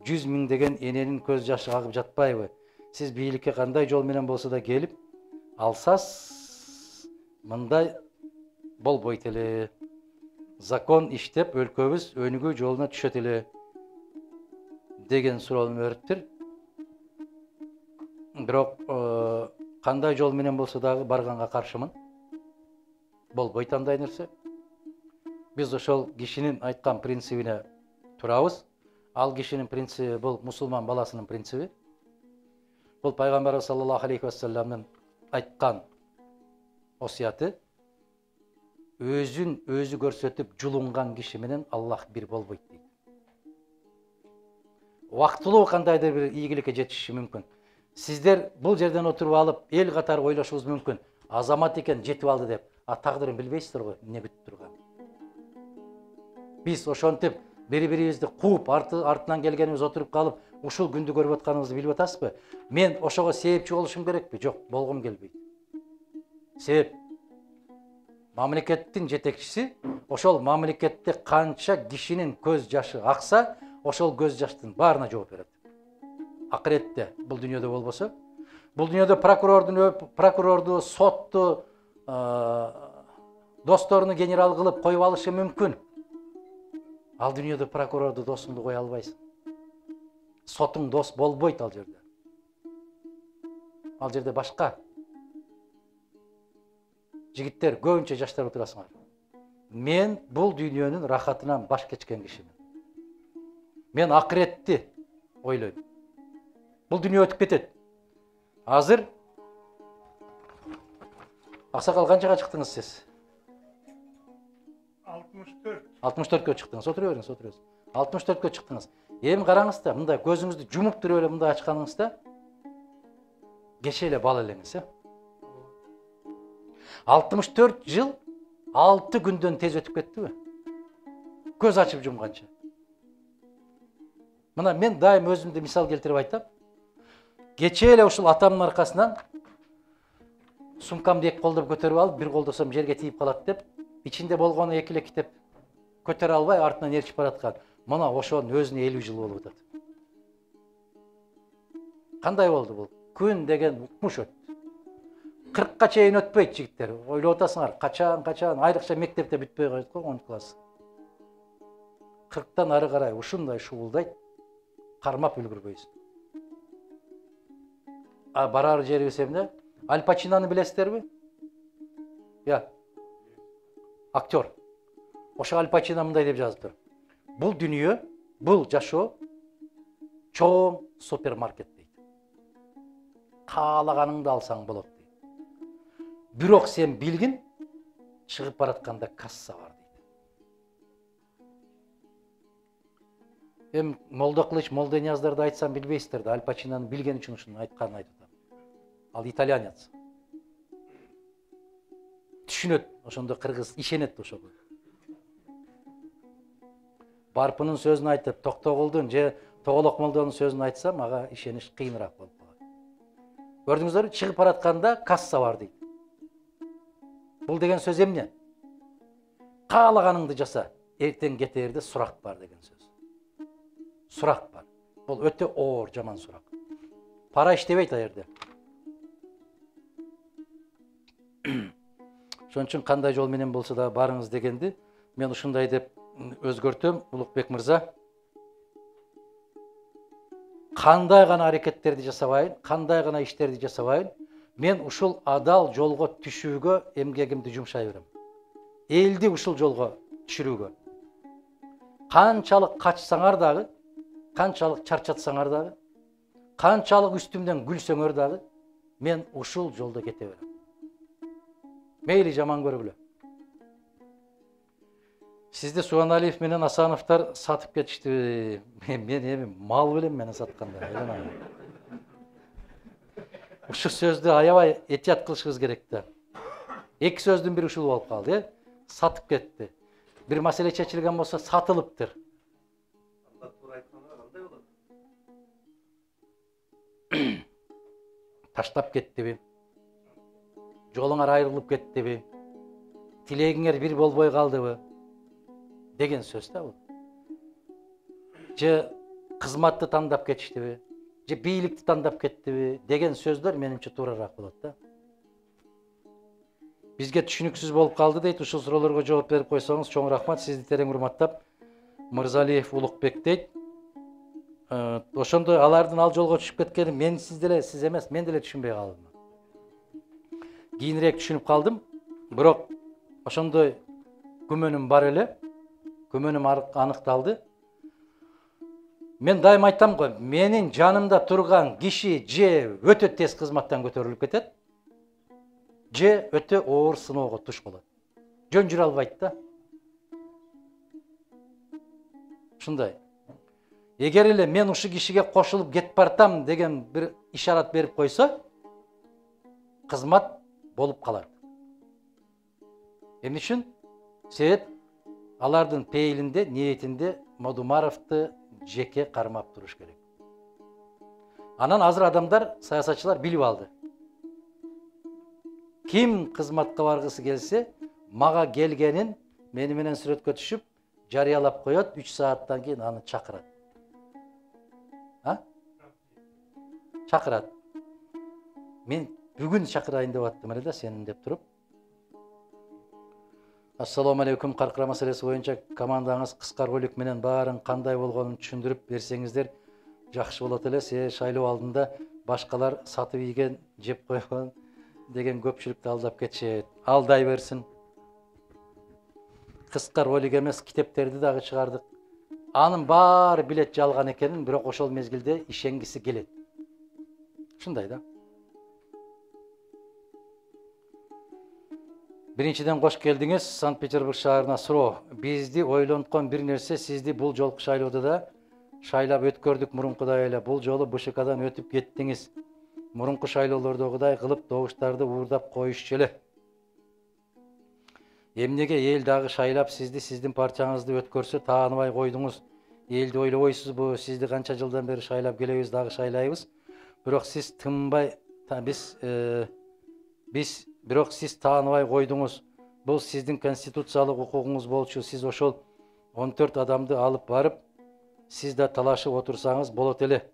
100 000 деген эненин көз жашы агып жатпайбы? Сиз бийликке кандай жол менен болсо да келип алсас мындай болбойт эле. Закон иштеп өлкөбүз өнүгүү жолуна түшөт эле деген суроону бериптир. Бирок кандай жол менен болсо дагы барганга каршымын. Болбойт андай нерсе. Биз ошол кишинин айткан принцибине турабыз. Ал кишинин принциби бул мусулман баласынын принциби. Бул пайгамбарыбыз саллаллаху алейхи вассаламдын айткан осуяты. Өзүн өзү көрсөтүп жулунган киши менен Аллах бир болбойт дейт. Убактылуу кандайдыр бир ийгиликке жетишиши мүмкүн. Сиздер бул жерден отуруп алып эл катары ойлошуңуз мүмкүн. Азамат экен жетип алды деп, тагдырын билбейсиздер го эмне күтүп турганын. Биз ошентип бири-бирибизди кууп артынан келгенибиз отуруп калып, ушул күндү көрүп атканыбызды билип атасызбы? Мен ошого себепчи болушум керекпи? Жок, болгум келбейт. Себеп мамлекеттин жетекчиси ошол мамлекетте канча кишинин көз жашы акса, ошол көз жаштын баарына жооп берет. Акыретте бул дүйнөдө болбосо, бул дүйнөдө прокурорду, сотту, досторуну генерал кылып коюп алышы мүмкүн. Ал дүйнөдө прокурорду досуңду кое албайсың. Сотуң дос болбойт ал жерде. Ал жерде башка. Жигиттер, көбүнчө жаштар отурасыңар. Мен бул дүйнөнүн рахатынан баш кечкен кишимин. Мен акыретти ойлойм. Бул дүйнө өтүп кетет. Азыр аксакал канчага чыктыңыз сиз? 64. 64кө чыктыңыз. Отура бериңиз, отура бериңиз. 64кө чыктыңыз. Эми караңыз да, мындай көзүңүздү жумуп туруп эле мындай ачканыңызда кеше эле бала элеңиз, 64 жыл 6 күндөн тез өтүп кеттиби? Көз ачып жумганча. Мына мен дайым өзүмдү мисал келтирип айтам. Кече эле ушул атамдын аркасынан сумкамды эки колдоп көтөрүп алып, бир колдосом жерге тийип калат деп, ичинде болгону эки эле китеп көтөрө албай артынан ээрчип бараткан. Мына ошонун өзүнө 50 жыл болуп атат. Кандай болду бул? Күн деген укмуш өттү. 40ка чейин өтпөйт жигиттер. Ойлоп атасыңар, качан, айрыкча мектепте бүтпөй коет го 10 класс. 40тан ары карай ушундай шуулдайт, кармап үлгүрбөйсүң. Барар жерибиз эмне? Аль Пачинону билесиздерби? Актер. Ошо Аль Пачино мындай деп жазыптыр. Бул дүйнө, бул жашоо чоң супермаркет дейт. Каалаганыңды алсаң болот дейт. Бирок сен билгин, чыгып баратканда касса бар дейт. Эми Молдокулыч, Молдонияздарды айтсам билбейсиздер да, Аль Пачинону билген үчүн ушуну айтканын айтып атам. Ал итальянец. Түшүнөт, ошондо кыргыз ишенет ошого. Барпынын сөзүн айтып, Токтогулдун же Тоголок молдонун сөзүн айтсам, ага ишениш кыйыныраак болуп калат. Көрдүңүздөрбү, чыгып баратканда касса бар дейт. Бул деген сөз эмне? Каалаганыңды жаса, эртең кетээрде сурак бар деген сөз. Сурак бар. Бул өтө оор, жаман сурак. Пара иштебейт а жерде. Ошон үчүн кандай жол менен болсо да барыңыз дегенди мен ушундай деп өзгөртөм. Улукбек мырза, кандай гана аракеттерди жасабайын, кандай гана иштерди жасабайын, мен ушул адал жолго түшүүгө эмгегимди жумшай берем. Элди ушул жолго түшүрүүгө. Канчалык качсаңар дагы, канчалык чарчатсаңар дагы, канчалык үстүмдөн күлсөңөр дагы, мен ушул жолдо кете берем. Мейли жаман көргүлө. Сизди Субаналиев менен Асановтар сатып кетишти. Мен эми мал белем мени сатканда. Uшу сөздү аябай этият кылышыбыз керек да. Эки сөздүн бири ушул болуп калды, сатып кетти. Бир маселе чечилген болсо сатылыптыр. Анда туура айтканда кандай болот? Таштап кеттиби? Жолуңар айрылып кеттиби? Тилегиңер бир болбой калдыбы? Деген сөз да бул. Же кызматты тандап кетиштиби? Же бийликти тандап кеттиби? Деген сөздөр менимче туурараак болот да. Бизге түшүнүксүз болуп калды дейт. Ушул суроолорго жооп берип койсоңуз чоң рахмат. Сизди терең урматтап. Мырзалиев Улукбек дейт. Ошондой алардын ал жолго түшүп кеткени мен сиз деле, сиз эмес, мен деле түшүнбөй калдым. Кийинирээк түшүнүп калдым. Бирок ошондой күмөнүм бар эле. Күмөнүм аныкталды. Мен дайым айтам го, менин жанымда турган киши же өтө тез кызматтан көтөрүлүп кетет, же өтө оор сыноого туш болот. Жөн жүрө албайт да. Ушундай. Эгер эле мен ушу кишиге кошулуп кетип бартам деген бир ишарат берип койсо, кызмат болуп калат. Эмне үчүн? Себеп алардын пейилинде, ниетинде Модумаровду жеке кармап туруш керек. Анан азыр адамдар, саясатчылар билип алды. Ким кызматка баргысы келсе, мага келгенин мени менен сүрөткө түшүп, жарыялап коет, 3 сааттан кийин аны чакырат. Чакырат. Мен бүгүн чакырайын деп аттым эле да, сенин деп туруп. Ассаламу алейкум, каркыра маселеси боюнча командаңыз кыска ролик менен баарын кандай болгонун түшүндүрүп берсеңиздер жакшы болот эле. Шайлоо алдында башкалар сатып ийген, жеп койгон деген көпчүлүктү алдап кетишет. Алдай берсин. Кыска ролик эмес, китептерди дагы чыгардык. Анын баары билет жалган экенин, бирок ошол мезгилде ишенгиси келет. Ушундай да. Биринчиден кош келдиңиз. Санкт-Петербург шаарына суроо. Бизди ойлонткон бир нерсе, сизди бул жолку шайлоодо да шайлап өткөрдүк мурункудай эле. Бул жолу БШКдан өтүп кеттиңиз. Мурунку шайлоолордогудай кылып добуштарды уурдап коюшчу эле. Эмнеге эл дагы шайлап сизди, сиздин партияңызды өткөрсө тааныбай койдуңуз? Элди ойлобойсузбу? Сизди канча жылдан бери шайлап келебиз, дагы шайлайбыз. Бирок сиз тынбай, бирок сиз тааныбай койдуңуз. Бул сиздин конституциялык укугуңуз болчу. Сиз ошол 14 адамды алып барып, сиз да талашып отурсаңыз болот эле.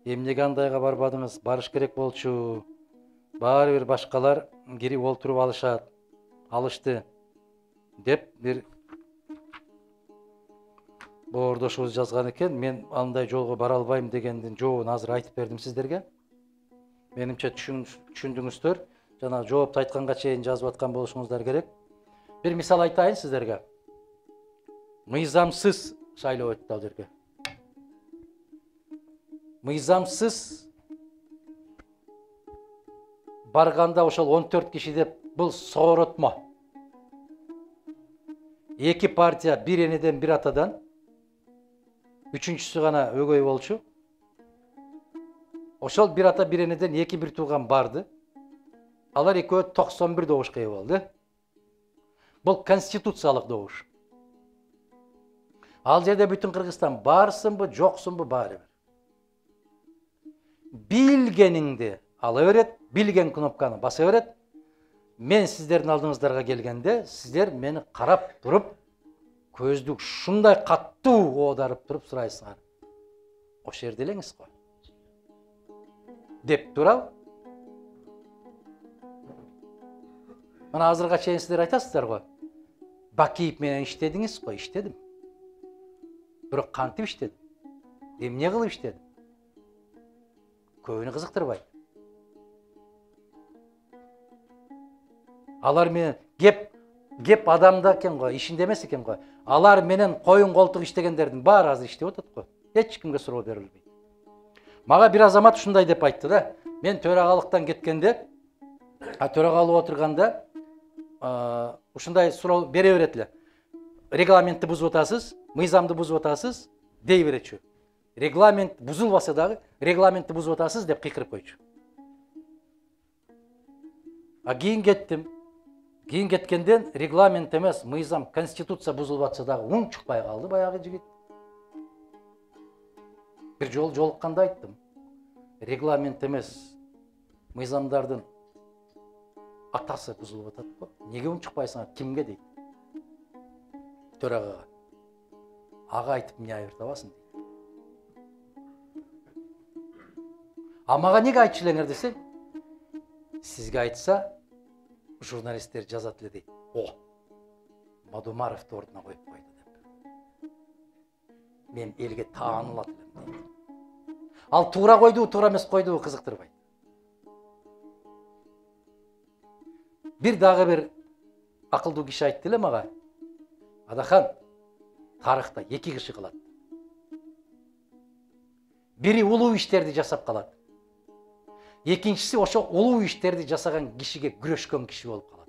Эмнеге андайга барбадыңыз? Барыш керек болчу. Баары бир башкалар кирип олтуруп алышты деп бир боордошубуз жазган экен. Мен андай жолго бара албайм дегендин жообун азыр айтып бердим сиздерге. Менимче түшүндүңүздөр. Жана жоопту айтканга чейин жазып аткан болушуңуздар керек. Бир мисал айтайын сиздерге. Мыйзамсыз шайлоо өттү ал жерге. Мыйзамсыз барганда ошол 14 киши деп бул сооротмо. Эки партия бир энеден бир атадан, үчүнчүсү гана өгөй болчу. Ошол бир ата бир энеден эки бир тууган барды. Алар экөө 91 добушка ээ болду. Бул конституциялык добуш. Ал жерде бүтүн Кыргызстан барсынбы, жоксунбу баары бир. Билгениңди ала берет, билген кнопканы баса берет. Мен сиздердин алдыңыздарга келгенде, сиздер мени карап туруп, көздү ушундай каттуу оодарып туруп сурайсыңар. Ошол жерде элеңиз го. Деп турабы? Мына азырга чейин сиздер айтасыздар го. Бакиев менен иштедиңиз го, иштедим. Бирок кантип иштедим? Эмне кылып иштедим? Көбүнө кызыктырбайт. Алар менен кеп адамда экен го, ишинде эмес экен го. Алар менен коюн колтук иштегендердин баары азыр иштеп атат го. Эч кимге суроо берилбейт. Мага бир азамат ушундай деп айтты да. Мен төрагалыктан кеткенде, төрагалып отурганда ушундай суроо бере берет эле. Регламентти бузуп атасыз, мыйзамды бузуп атасыз, дей беречү. Регламент бузулбаса дагы, регламентти бузуп атасыз деп кыйкырып койчу. Кийин кеттим. Кийин кеткенден регламент эмес, мыйзам, конституция бузулуп атса дагы оң чыкпай калды баягы жигит. Бир жолу жолукканда айттым. Регламент эмес, мыйзамдардын атасы бузулуп атат го. Неге оң чыкпайсың? Кимге дейт? Төрагага. Ага айтып эмне айыр табасың дейт. Мага неге айтчу элеңер десең, сизге айтса журналисттер жазат эле дейт. О, Мадумаровду ордуна коюп койду деп. Мен элге таанылат элем дейт. Ал туура койду, туура эмес койду кызыктырбайт. Бир дагы бир акылдуу киши айтты эле мага. Адахан, тарыхта эки киши калат. Бири улуу иштерди жасап калат. Экинчиси ошо улуу иштерди жасаган кишиге күрөшкөн киши болуп калат.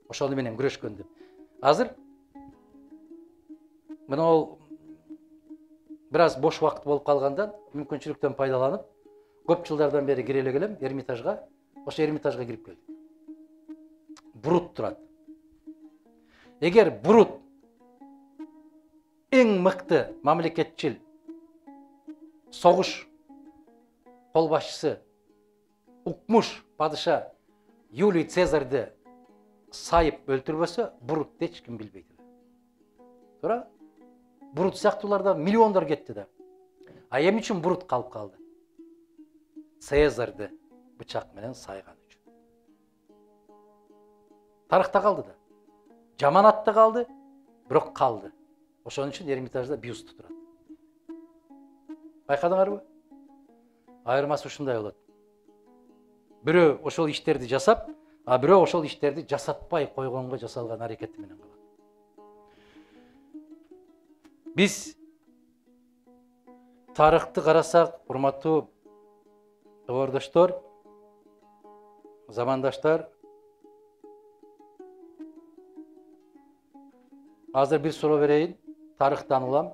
Ошону менен күрөшкөн деп. Азыр мына ол бир аз бош убакыт болуп калгандан мүмкүнчүлүктөн пайдаланып, көп жылдардан бери кире эле келем Эрмитажга. Ошо Эрмитажга кирип келдик. Бурут турат. Эгер Бурут эң мыкты мамлекетчил согуш кол башчысы укмуш падыша Юлий Цезарьды сайып өлтүрбөсө, Бурутты эч ким билбейт. Туура? Бурут сыяктууларда миллиондор кетти да. Эмне үчүн Бурут калып калды? Цезарьды бычак менен сайган үчүн. Тарыхта калды да. Жаманатта калды, бирок калды. Ошон үчүн Эрмитажда бюсту турат. Байкадыңарбы? Айырмасы ушундай болот. Бирөө ошол иштерди жасап, бирөө ошол иштерди жасатпай койгонго жасалган аракети менен калат. Биз тарыхты карасак, урматтуу товардаштар, замандаштар, азыр бир суроо берейин, тарыхтан улам.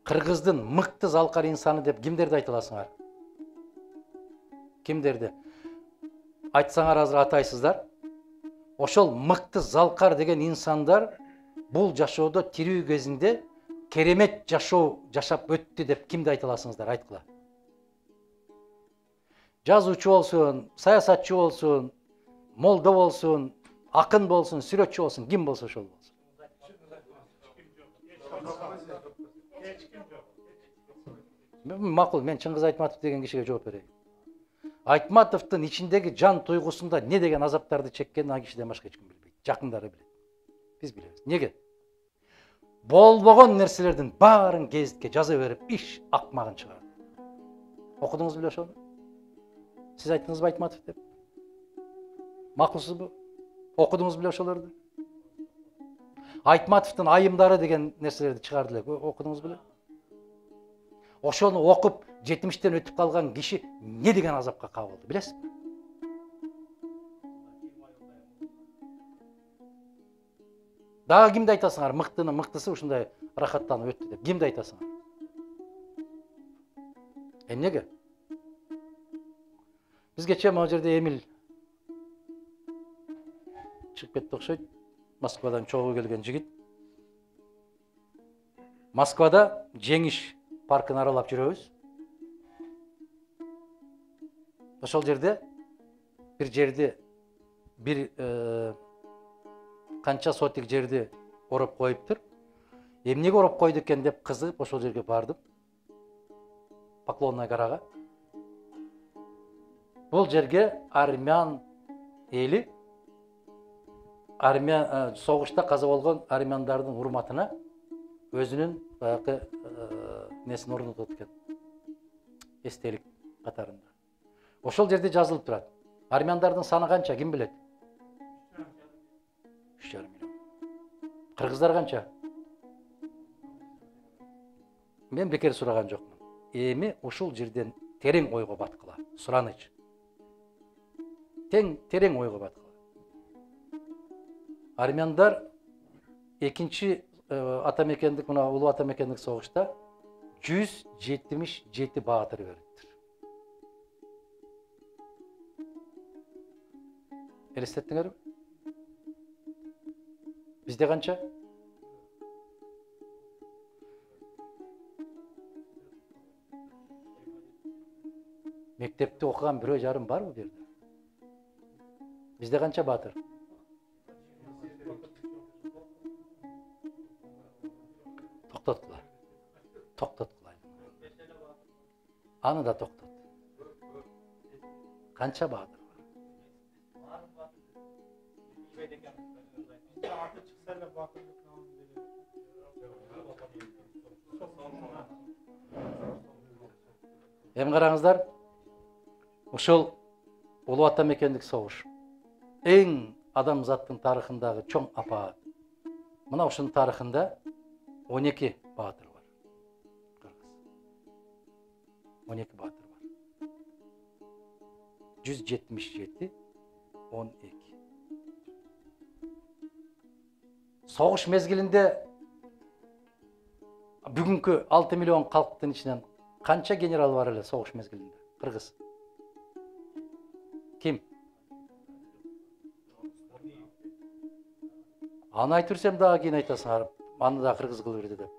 Кыргыздын мыкты залкар инсаны деп кимдерди айта аласыңар? Кимдерди? Айтсаңар азыр атайсыздар. Ошол мыкты залкар деген инсандар бул жашоодо тирүү кезинде керемет жашоо жашап өттү деп кимди айта аласыңыздар? Айткыла. Жазуучу болсун, саясатчы болсун, молдо болсун, акын болсун, сүрөтчү болсун, ким болсо ошол болсун. Макул, мен Чыңгыз Айтматов деген кишиге жооп берейин. Айтматовдун ичиндеги жан туйгусунда не деген азаптарды чеккенин ал кишиден башка эч ким билбейт. Жакындары билет. Биз билебиз. Неге? Болбогон нерселердин баарын гезитке жаза берип, иш акмагын чыгарды. Окудуңуз беле ошону? Сиз айттыңызбы Айтматов деп? Макулсузбу? Окудуңуз беле ошолорду? Айтматовдун айымдары деген нерселерди чыгарды эле. Окудуңуз беле? Ошону окуп, 70-тен өтүп калган киши не деген азапка кабылды, билесизби? Дагы кимди айтасыңар? Мыктынын мыктысы ушундай рахаттанып өттү деп. Кимди айтасыңар? Эмнеге? Бизгече могу жерде Эмил чыгып кетти окшойт. Москвадан чогуу келген жигит. Москвада Жеңиш паркын аралап жүрөбүз. Ошол жерде бир канча сотик жерди ороп коюптур. Эмнеге ороп койду экен деп кызыгып ошол жерге бардым. Поклонная горага. Бул жерге армян эли, согушта каза болгон армяндардын урматына өзүнүн баягы несин орнотот экен. Эстелик катарында. Ошол жерде жазылып турат. Армяндардын саны канча, ким билет? 3,5 миллион. Кыргыздар канча? Мен бекер сураган жокмун. Эми ушул жерден терең ойго баткыла. Сураныч. Терең ойго баткыла. Армяндар экинчи атамекендик, мына улуу атамекендик согушта 177 баатыр бериптир. Elестеттиңерби? Бизде канча? Мектепте окуган 1,5 барбы бу жерде? Бизде канча баатыр? Токтоткула. Токтоткула. Аны да токтот. Канча баатыр бар? Эми караңыздар. Ушул Улуу Ата Мекендик согуш эң адамзаттын тарыхындагы чоң апаат. Мына ушунун тарыхында 12 баатыр бар. 12 баатыр бар. 177 12. Согуш мезгилинде бүгүнкү 6 миллион калктын ичинен канча генерал бар эле согуш мезгилинде? Кыргыз. Ким? Аны айтып берсем дагы кийин айтасыңар. Аны да кыргыз кылып берди деп.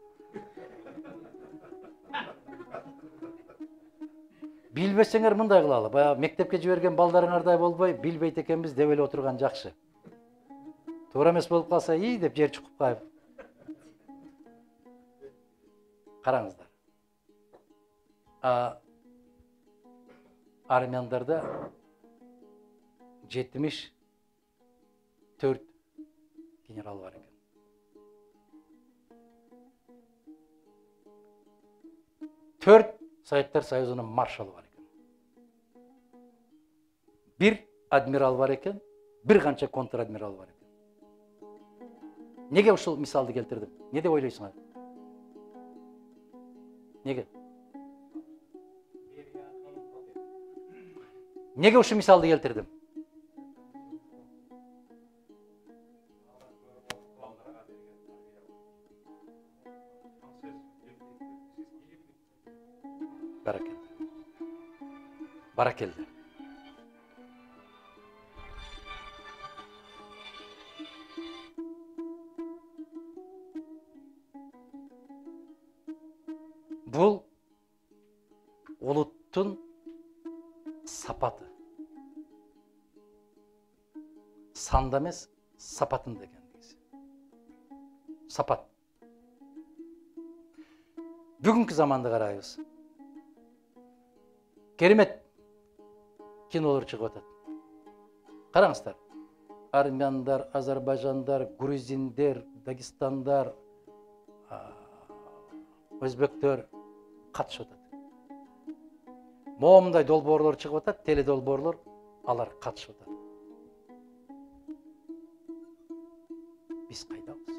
Билбесеңер мындай кылалы. Баягы мектепке жиберген балдарыңардай болбой, билбейт экенбиз деп эле отурган жакшы. Туура эмес болуп калса, ий деп жер чукуп кайып. Караңыздар. Армяндарда 74 генерал бар экен. 4 Советтер Союзунун маршалы бар экен. 1 адмирал бар экен, бир канча контр-адмирал бар экен. Неге ушул мисалды келтирдим? Не деп ойлойсуңар? Неге? Неге ушул мисалды келтирдим? Баракелде. Бул улуттун сапаты. Санда эмес, сапатын дегендиңиз. Сапат. Бүгүнкү заманды карайбыз. Керемет кинолор чыгып атат. Караңыздар. Армяндар, азербайжандар, грузиндер, дагестандар, өзбектер катышып атат. Моомундай долбоорлор чыгып атат, теледолбоорлор, алар катышып атат. Биз кайдабыз?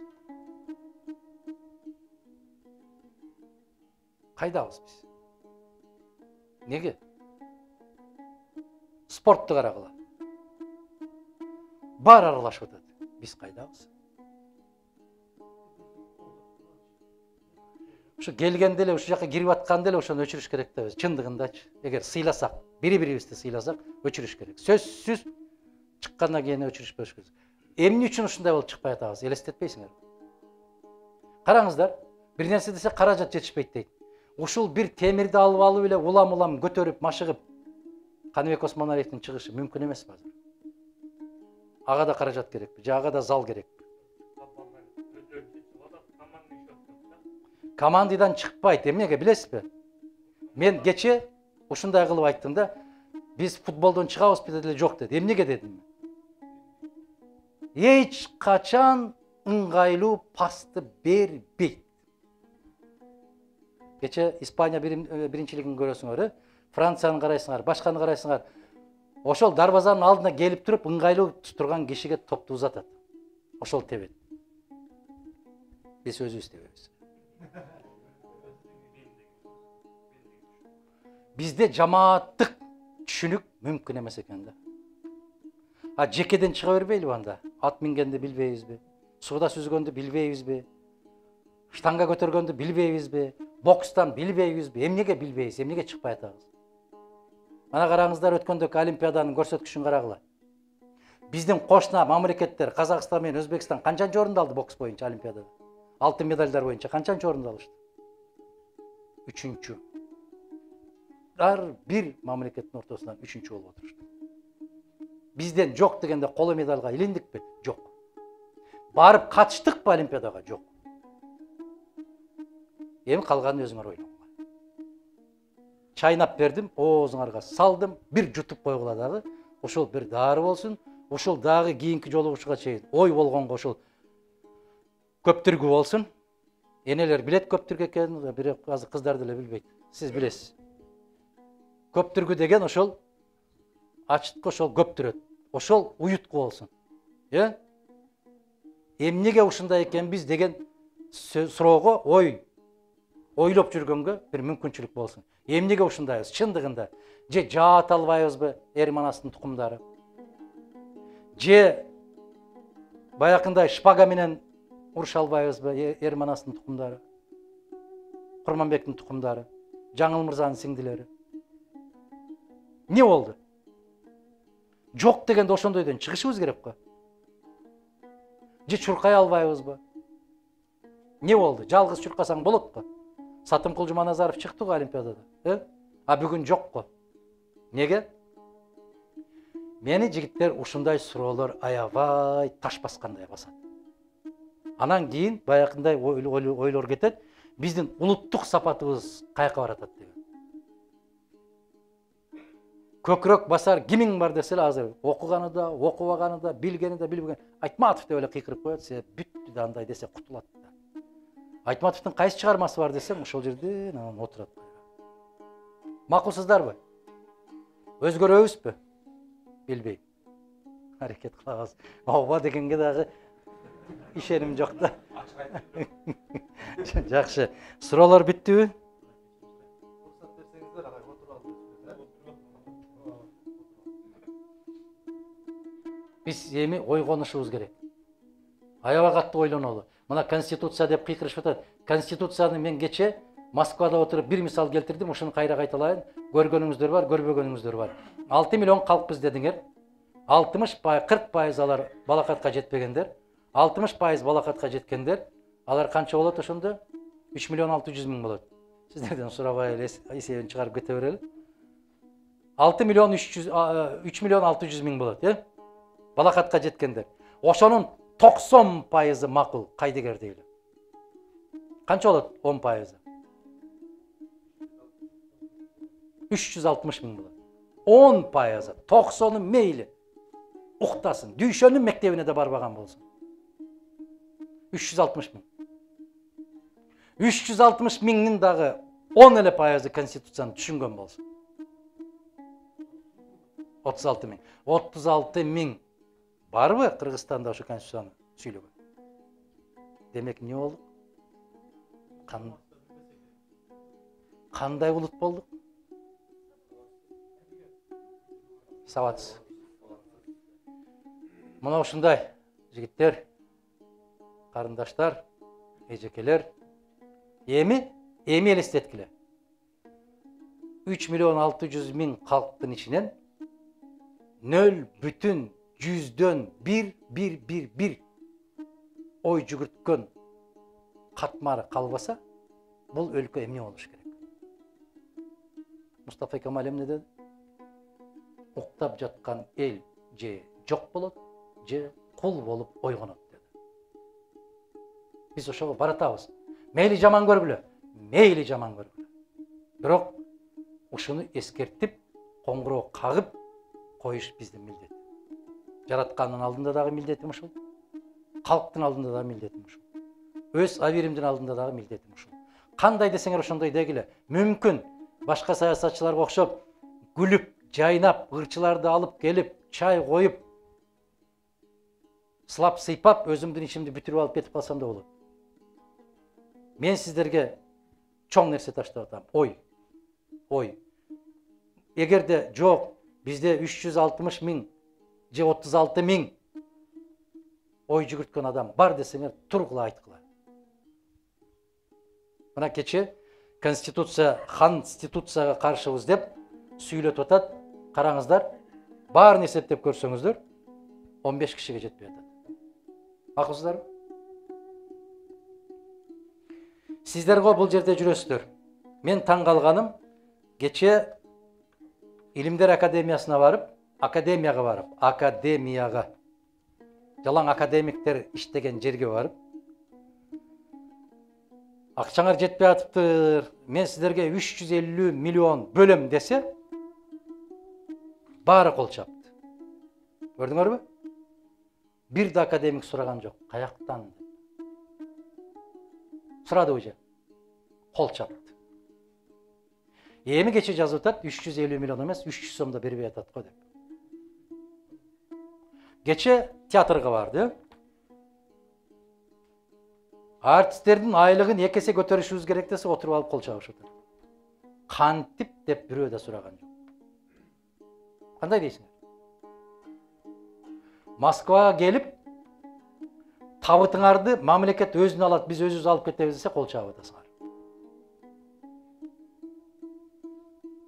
Кайдабыз биз? Неге? Спортты карагыла. Бар аралашып атат. Биз кайдабыз? Ушу келгенде эле, ушу жака кирип атканда эле ошону өчүрүш керек да биз. Чындыгындачы. Эгер сыйласак, бири-бирибизди сыйласак, өчүрүш керек. Сөзсүз чыккандан кийин өчүрүшпөш керек. Эмне үчүн ушундай болуп чыкпай атабыз? Элестетпейсиңер? Караңыздар, бир нерсе десе каражат жетишпейт дейт. Ушул бир темирди алып эле улам-улам көтөрүп, машыгып Каныбек Осмоналиевдин чыгышы мүмкүн эмес азыр. Ага да каражат керекпи, же ага да зал керекпи? Командыдан чыкпайт. Эмнеге билесизби? Мен кече ушундай кылып айттым да, биз футболдон чыгабыз деле жок деди. Эмнеге дедим? Эч качан ыңгайлуу пасты бербейт. Кече Испания биринчилигин көрөсүңөр, Франциянын карайсыңар, башканы карайсыңар. Ошол дарбазанын алдына келип туруп, ыңгайлуу турган кишиге топту узатат. Ошол тебет. Биз өзүбүз тебебиз. Бизде жамааттык түшүнүк мүмкүн эмес экен да. Жекеден чыга бербейлиби анда? Ат мингенди билбейбизби? Сууда сүзгөндү билбейбизби? Штанга көтөргөндү билбейбизби? Бокстан билбейбизби? Эмнеге билбейбиз? Эмнеге чыкпай атабыз? Мана караңыздар, өткөндөгү Олимпиаданын көрсөткүчүн карагыла. Биздин кошуна мамлекеттер Казакстан менен Өзбекстан канчанчы орунду алды бокс боюнча Олимпиадада? Алтын медальдар боюнча канчанчы орунду алышты? 3-чү. Ар бир мамлекеттин ортосунан 3-чү болуп отурушту. Бизден жок дегенде коло медалга илиндикпи? Жок. Барып катыштыкпы Олимпиадага? Жок. Эми калганын өзүңөр ойлоңуңар. Чайнап бердим, оозуңарга салдым, бир жутуп койгула дагы. Ошол бир дары болсун. Ошол дагы кийинки жолугушууга чейин ой болгонго ошол көптүргү болсун. Энелер билет көптүргү экенин, бирок азыр кыздар деле билбейт. Сиз билесиз. Көптүргү деген ошол ачыткы ошол көптүрөт. Ошол уютку болсун. Эмнеге ушундай экенбиз деген суроого ойлоп жүргөнгө бир мүмкүнчүлүк болсун. Эмнеге ушундайбыз? Чындыгында же жаата албайбызбы эр манастын тукумдары? Же баякындай шпага менен уруша албайбызбы эр манастын тукумдары? Курманбектин тукумдары, Жаңыл мырзанын сиңдилери. Не болду? Жок дегенде ошондойдон чыгышыбыз керек го. Же чуркай албайбызбы? Не болду? Жалгыз чуркасаң болот го. Сатымкул Жуманазаров чыкты го Олимпиадада, а бүгүн жок го. Неге? Мени жигиттер ушундай суроолор аябай таш баскандай басат. Анан кийин баякындай ойлор кетет, биздин улуттук сапатыбыз каяка баратат деген. Көкүрөк басар кимиң бар десе эле азыр окуганы да, окубаганы да, билгени да, билбеген Айтматов деп эле кыйкырып коет, се бүттү да андай десе кутулат да. Айтматовдун кайсы чыгармасы бар десем, ошол жерден анан отурат. Макулсуздарбы? Өзгөрөбүзбү? Билбейм. Аракет кылабыз. Ооба дегенге дагы ишеним жок да. Жакшы. Суроолор бүттүбү? Биз эми ойгонушубуз керек. Аябай катты ойлонолу. Мына конституция деп кыйкырышып атат. Конституцияны мен кече Москвада отуруп бир мисал келтирдим, ушуну кайра кайталайын. Көргөнүңүздөр бар, көрбөгөнүңүздөр бар. 6 миллион калкпыз дедиңер. 40% алар балакатка жетпегендер. 60% балакатка жеткендер. Алар канча болот ошондо? 3 миллион 600 миң болот. Сиздерден сурабай эле эсебин чыгарып кете берели. 3 миллион 600 миң болот, балакатка жеткендер. Ошонун 90% макул кайдыгер дейли. Канча болот 10%? 360 миң болот. 10%, 90'ы мейли уктасын. Дүйшөнүн мектебине де барбаган болсун. 360 миң. 360 миңнин дагы 10% конституцияны түшүнгөн болсун. 36 миң. 36 миң барбы Кыргызстанда ошо конституцияны сүйлөгөн? Демек не болдук? Кандай улут болдук? Сабатсыз. Мына ушундай жигиттер, карындаштар, эжекелер, эми элестеткиле. 3 миллион 600 миң калктын ичинен 0,1 ой жүгүрткөн катмары калбаса, бул өлкө эмне болуш керек? Мустафа Кемал эмне деди? Уктап жаткан эл же жок болот, же кул болуп ойгонот деди. Биз ошого баратабыз. Мейли жаман көргүлө, мейли жаман көргүлө. Бирок ушуну эскертип, коңгуроо кагып коюш биздин милдет. Жараткандын алдында дагы милдетим ушул. Калктын алдында дагы милдетим ушул. Өз абийиримдин алдында дагы милдетим ушул. Кандай десеңер ошондой дегиле. Мүмкүн башка саясатчыларга окшоп күлүп, жайнап, ырчыларды алып келип, чай коюп, сылап сыйпап, өзүмдүн ишимди бүтүрүп алып кетип калсам да болот. Мен сиздерге чоң нерсе таштап атам. Ой. Эгерде жок, бизде 360 миң же 36 миң ой жүгүрткөн адам бар десеңер, тургула айткыла. Мына кече конституцияга каршыбыз деп сүйлөтүп атат. Караңыздар, баарын эсептеп көрсөңүздөр, 15 kişiге жетпей жатат. Акылсыздарбы? Сиздер го бул жерде жүрөсүздөр. Мен таң калганым, кече Илимдер Академиясына барып, академияга жалаң академиктер иштеген жерге барып, акчаңар жетпей атыптыр, мен сиздерге 350 миллион бөлөм десе, баары кол чапты. Көрдүңөрбү? Бир да академик сураган жок. Каяктан? Сурады уже. Кол чапты. Эми кече жазып атат, 350 миллион эмес, 300 сом да бербей атат го деп. Кече театрга барды. Артисттердин айлыгын 2 эсе көтөрүшүбүз керек десе, отуруп алып кол чабышып атат. Кантип деп бирөө да сураган жок. Кандай дейсиңер? Москвага келип, табытыңарды мамлекет өзүнө алат, биз өзүбүз алып кетебиз десе, кол чабып атасыңар.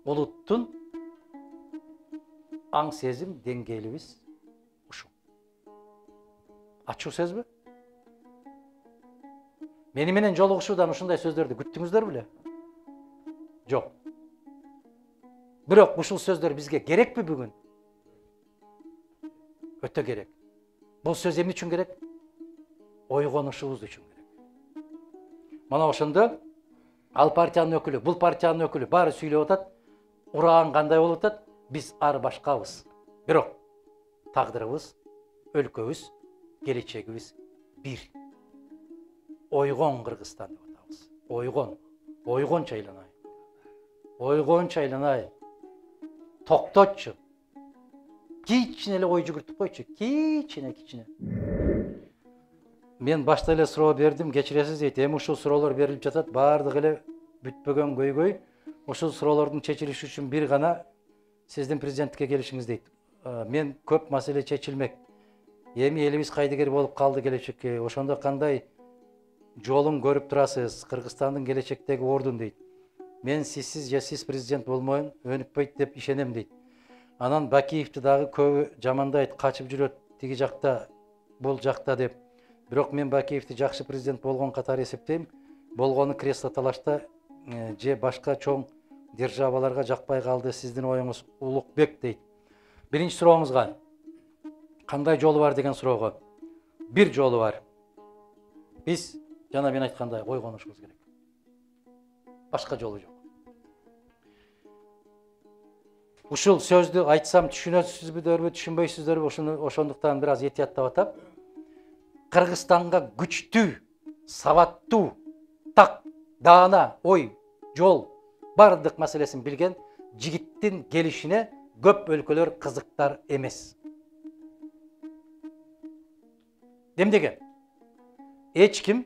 Улуттун аң сезим деңгээлибиз ушул. Ачуу сөзбү? Мени менен жолугушуудан ушундай сөздөрдү күттүңүздөр беле? Жок. Бирок ушул сөздөр бизге керекпи бүгүн? Өтө керек. Бул сөз эмне үчүн керек? Ойгонушубуз үчүн керек. Мана ошондо ал партиянын өкүлү, бул партиянын өкүлү баары сүйлөп атат. Ураган кандай болуп атат? Биз ар башкабыз. Бирок тагдырыбыз, өлкөбүз, келечегибиз бир. Ойгон Кыргызстан деп атабыз. Ойгон. Ойгончо айланайын. Ойгончо айланайын. Токтотчу. Кичине эле ой жүгүртүп койчу. Кичине. Мен башта эле суроо бердим, кечиресиз дейт. Эми ушул суроолор берилип жатат, баардыгы эле бүтпөгөн көйгөй. Ушул суроолордун чечилиши үчүн бир гана сиздин президенттикке келишиңиз дейт. Мен көп маселе чечилмек. Эми элибиз кайдыгер болуп калды келечекке. Ошондо кандай жолун көрүп турасыз? Кыргызстандын келечектеги ордун дейт. Мен сизсиз же сиз президент болмойн, өнүкпөйт деп ишенем дейт. Анан Бакиевди дагы көбү жамандайт, качып жүрөт тиги жакта, бул жакта деп. Бирок мен Бакиевди жакшы президент болгон катары эсептейм. Болгону кресло талашта же башка чоң державаларга жакпай калды. Сиздин оюңуз Улукбек дейт. Биринчи сурооңузга кандай жолу бар деген суроого бир жолу бар. Биз жана мен айткандай ойгонушубуз керек. Башка жолу жок. Ушул сөздү айтсам түшүнөсүзбү, түшүнбөйсүздөрбү? Ошондуктан бир аз этияттап атам. Кыргызстанга күчтүү, сабаттуу, так, даана, ой, жол бардык маселесин билген жигиттин келишине көп өлкөлөр кызыктар эмес. Демдеге? Эч ким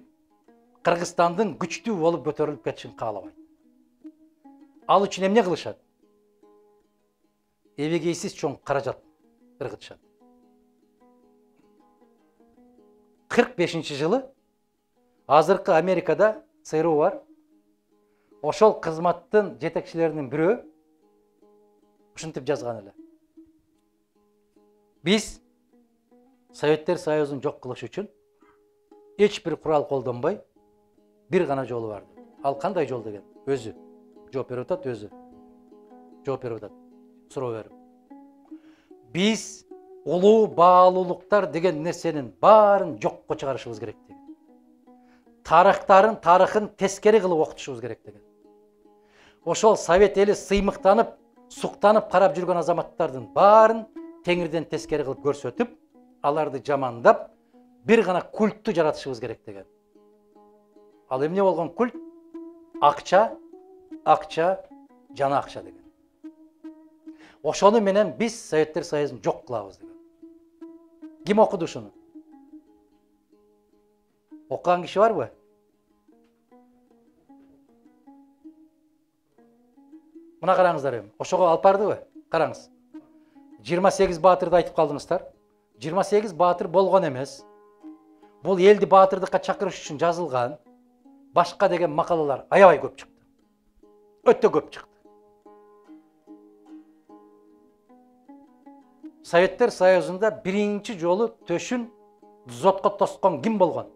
Кыргызстандын күчтүү болуп көтөрүлүп кетишин каалабайт. Ал үчүн эмне кылышат? Эбегейсиз чоң каражат ыргытышат. 45-жылы азыркы Америкада ЦРУ бар. Ошол кызматтын жетекчилеринин бирөө ушинтип жазган эле. Биз Советтер Союзун жок кылыш үчүн эч бир курал колдонбой бир гана жолу бар. Ал кандай жол деген? Өзү жооп берип атат, өзү жооп берип атат. Суроо берип. Биз улуу баалуулуктар деген нерсенин баарын жокко чыгарышыбыз керек деген. Тарыхын тескери кылып окутушубуз керек деген. Ошол Совет эли сыймыктанып, суктанып карап жүргөн азаматтардын баарын теңирден тескери кылып көрсөтүп, аларды жамандап, бир гана культту жаратышыбыз керек деген. Ал эмне болгон культ? Акча, жана акча деген. Ошону менен биз Советтер Союзун жок кылабыз деген. Ким окуду ушуну? Окуган киши барбы? Мына караңыздар эми. Ошого алып бардыбы? Караңыз. 28 баатырды айтып калдыңыздар. 28 баатыр болгон эмес. Бул элди баатырдыкка чакырыш үчүн жазылган. Башка деген макалалар аябай көп чыкты. Өтө көп чыкты. Советтер Союзунда биринчи жолу төшүн дзотко тоскон ким болгон?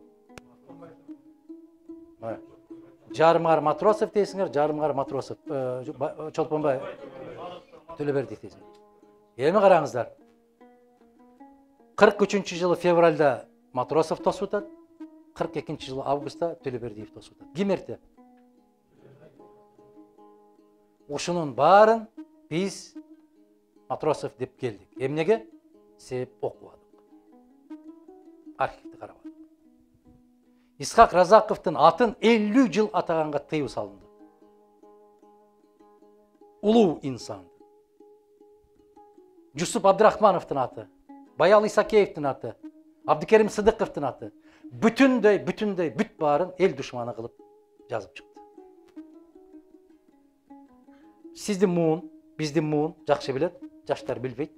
Жарымгар Матросов дейсиңер, Жарымгар Матросов, Чолпонбай Төлөбердиев дейсиңер. Эми караңыздар. 43-жылы февралда Матросов тосуп атат, 42-жылы августта Төлөбердиев тосуп атат. Ким эрте? Ушунун баарын биз Матросов деп келдик. Эмнеге? Себеп окубадык. Архивди карабадык. Исхак Разаковдун атын 50 жыл атаганга тыюу салынды. Улуу инсан. Жусуп Абдрахмановдун аты, Баял Исакеевдин аты, Абдыкерим Сыдыковдун аты бүтүндөй бүт баарын эл душманы кылып жазып чыкты. Сиздин муун, биздин муун жакшы билет, жаштар билбейт.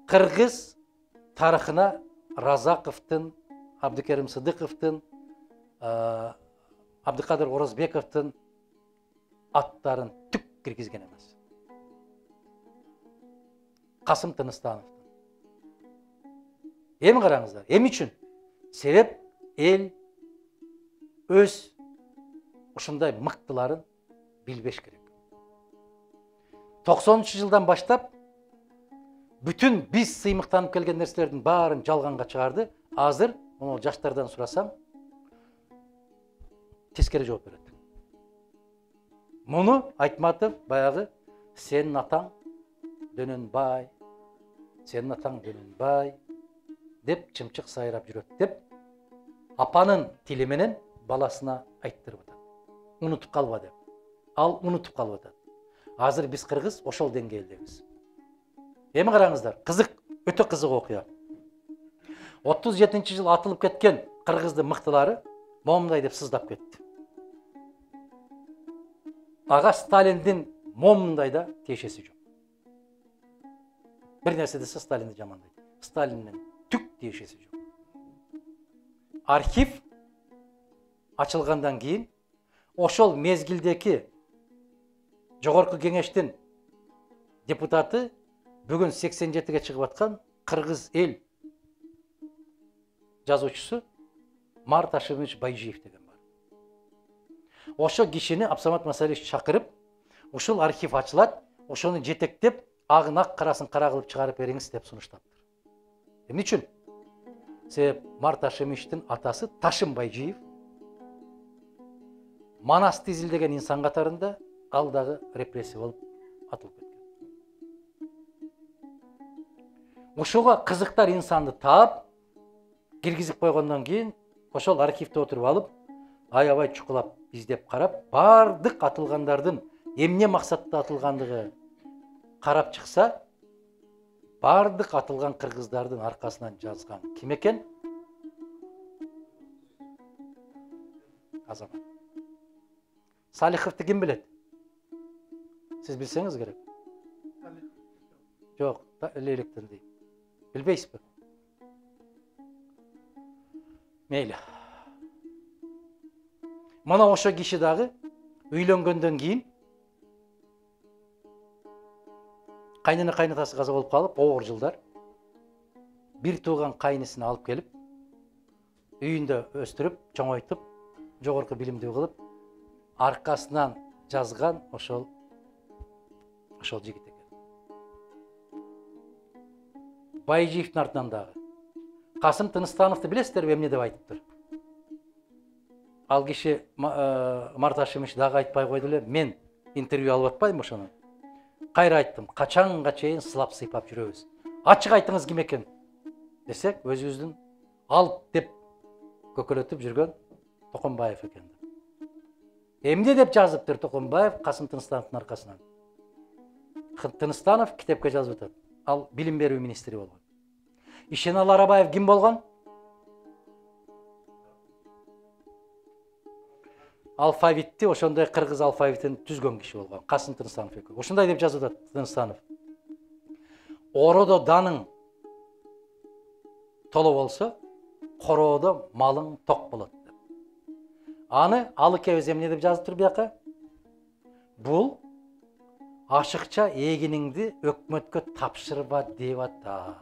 Кыргыз тарыхына Разаковдун, Абдыкерим Сыдыковдун, Абдыкадыр Орозбековдун аттарын түк киргизген эмес. Касым Тыныстановдун. Эми караңыздар, эми үчүн? Себеп эл өз ушундай мыктыларын билбеш керек. 90-жылдан баштап бүтүн биз сыймыктанып келген нерселердин баарын жалганга чыгарды. Азыр муну жаштардан сурасам, тескери жооп берет. Муну Айтматов баягы сенин атаң Дөнөнбай, сенин атаң Дөнөнбай деп чымчык сайрап жүрөт деп апанын тили менен баласына айттырып атат. Унутуп калба деп. Ал унутуп калып атат. Азыр биз кыргыз ошол деңгээлдебиз. Эми караңыздар, кызык, өтө кызык окуя. 37-жылы атылып кеткен кыргыздын мыктылары момундай деп сыздап кетти. Ага Сталиндин момундай да тиешеси жок. Бир нерсе десе Сталинди жамандайт. Сталиндин түк тиешеси жок. Архив ачылгандан кийин ошол мезгилдеки жогорку кеңештин депутаты бүгүн 87-ге чыгып аткан кыргыз эл жазуучусу Март Ашимович Байжиев деген бар. Ошо кишини Абсамат Масалевич чакырып, ушул архив ачылат, ошону жетектеп, агын ак, карасын кара кылып чыгарып бериңиз деп сунуштаптыр. Эмне үчүн? Себеп Март Ашимовичтин атасы Ташым Байжиев Манасты изилдеген инсан катарында ал дагы репрессия болуп атылып кеткен. Ушуга кызыктар инсанды таап, киргизип койгондон кийин ошол архивде отуруп алып, аябай чукулап издеп карап, бардык атылгандардын эмне максатта атылгандыгы карап чыкса, бардык атылган кыргыздардын аркасынан жазган ким экен? Азамат. Салиховду ким билет? Сиз билсеңиз керек. Жок, Лейлектен дейм. Билбейсизби? Мейли. Мына ошо киши дагы үйлөнгөндөн кийин кайнана кайнатасы каза болуп калып, оор жылдар бир тууган кайнысына алып келип, үйүндө өстүрүп, чоңойтуп, жогорку билимдүү кылып, аркасынан жазган ошол жигит экен. Байжиевдин артынан дагы Касым Тыныстановду билесиздерби эмне деп айтыптыр? Ал киши Март Ашимович дагы айтпай койду эле, мен интервью алып атпайм ошону. Кайра айттым, качанга чейин сылап сыйпап жүрөбүз. Ачык айтыңыз ким экен десек, өзүбүздүн алып деп көкөлөтүп жүргөн Токонбаев экен. Эмне деп жазыптыр Токонбаев Касым Тыныстановдун аркасынан? Тыныстанов китепке жазып атат. Ал билим берүү министри болгон. Ишенал Арабаев ким болгон? Алфавитти, ошондой кыргыз алфавитин түзгөн киши болгон. Касым Тыныстанов экен. Ошондой деп жазып атат Тыныстанов. Ородо даның толо болсо, короодо малың ток болот деп. Аны Алыкебиз эмне деп жазыптыр бияка? Бул ашыкча эгиниңди өкмөткө тапшырба деп атат.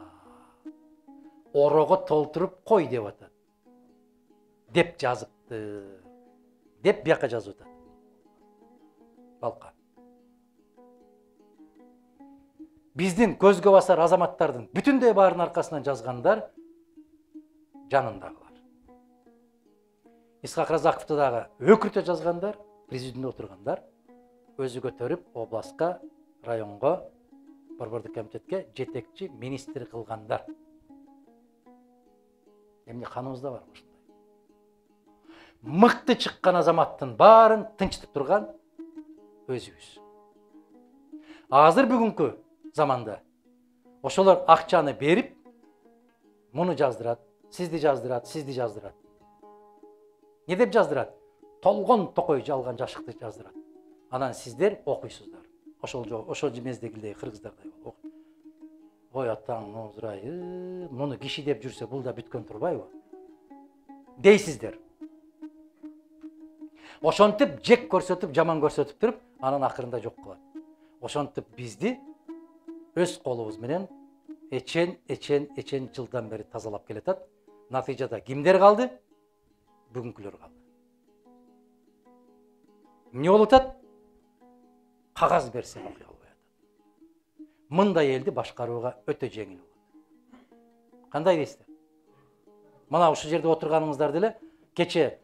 Орого толтуруп кой деп атат. Деп жазыпты. Деп бияка жазып атат. Балка. Биздин көзгө басар азаматтардын бүтүндөй баарынын аркасынан жазгандар жанындагылар. Исхак Разаковду дагы өкүртө жазгандар, президентте отургандар, өзү көтөрүп областка, районго, борбордук комитетке жетекчи министр кылгандар. Эмне каныбызда бар ушундай. Мыкты чыккан азаматтын баарын тынчтып турган өзүбүз. Азыр бүгүнкү заманда ошолор акчаны берип, муну жаздырат, сизди жаздырат, сизди жаздырат. Не деп жаздырат? Толгон токой жалган жашыкты жаздырат. Анан сиздер окуйсуздар. Ошол мездегилдей кыргыздардай болуп. Ой атаң нозурай, муну киши деп жүрсө бул да бүткөн турбайбы? Дейсиздер. Ошентип жек көрсөтүп, жаман көрсөтүп туруп, анан акырында жок кылат. Ошентип бизди өз колубуз менен эчен жылдан бери тазалап келатат. Натыйжада кимдер калды? Бүгүнкүлөр калды. Эмне болуп атат? Кагаз берсе окуй албай атат. Мындай элди башкарууга өтө жеңил болот. Кандай дейсиздер? Мына ушул жерде отурганыңыздар деле кече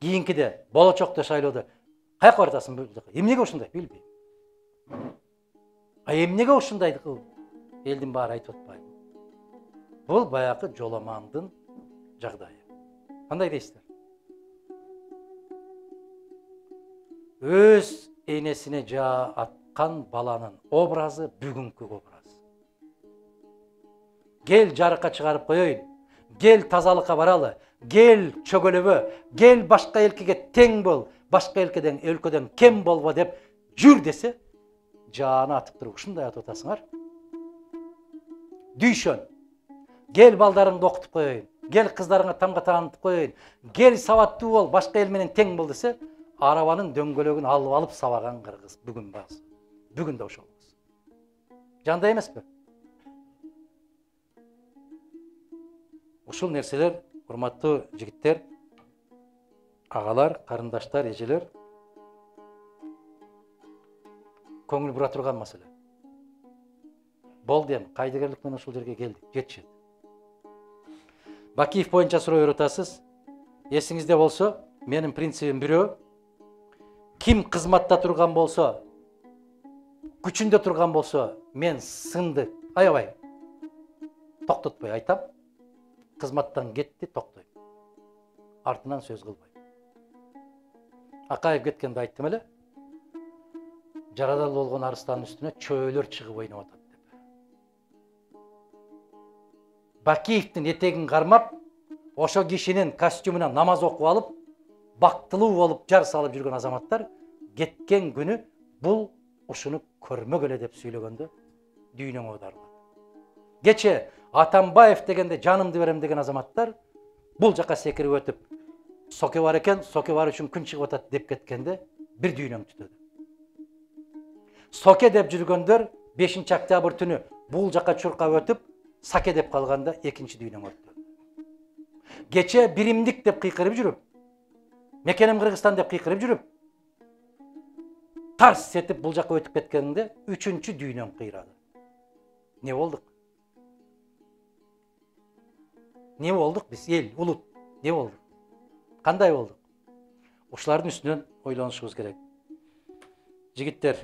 кийинкиде болочокто шайлоодо каяка баратасың? Эмнеге ушундай? Билбейм. Эмнеге ушундай кылып? Элдин баары айтып атпайбы? Бул баягы жоламандын жагдайы. Кандай дейсиздер? Өз энесине жаа аткан баланын образы бүгүнкү образ. Гел жарыкка чыгарып коёйн, гел тазалыкка баралы, гел чөгөлөбө, гел башка элкеге тең бол, башка өлкөдөн кем болбо деп жүр десе, жааны атып туруп ушундай атып атасыңар. Дүйшөн, гел балдарыңды окутуп коёйн, гел кыздарыңа тамга таанытып коёйн, гел сабаттуу бол, башка эл менен тең бол десе, арабанын дөңгөлөгүн алып сабаган кыргыз бүгүн базы. Бүгүн да ошолбуз. Жандай эмеспи? Ушул нерселер, урматтуу жигиттер, агалар, карындаштар, эжелер, көңүл бура турган маселе. Болду эми, кайдыгерлик менен ушул жерге келдик, жетишет. Бакиев боюнча суроо өрөтасыз. Эсиңизде болсо, менин принцибим бирөө. Ким кызматта турган болсо, күчүндө турган болсо, мен сынды аябай токтотпой айтам. Кызматтан кетти, токтойм. Артынан сөз кылбайм. Акаев кеткенде айттым эле. Жарадал болгон арыстандын үстүнө чөөлөр чыгып ойноп атат деп. Бакиевдин этегин кармап, ошо кишинин костюмуна намаз окуп алып, бактылуу болуп жар салып жүргөн азаматтар кеткен күнү бул ушуну көрмөгө эле деп сүйлөгөндө дүйнөң оодарылат. Кече Атамбаев дегенде жанымды берем деген азаматтар бул жака секирип өтүп, соке бар экен, соке бар үчүн күн чыгып атат деп кеткенде бир дүйнөң түтөдү. Соке деп жүргөндөр 5 октябрь түнү бул жака чуркап өтүп, саке деп калганда экинчи дүйнөң өттү. Кече биримдик деп кыйкырып жүрүп, мекеним Кыргызстан деп кыйкырып жүрүп, тарс этип бул жака өтүп кеткенде үчүнчү дүйнөң кыйрады. Не болдук? Не болдук биз? Эл, улут. Не болдук? Кандай болдук? Ушулардын үстүнөн ойлонушубуз керек. Жигиттер,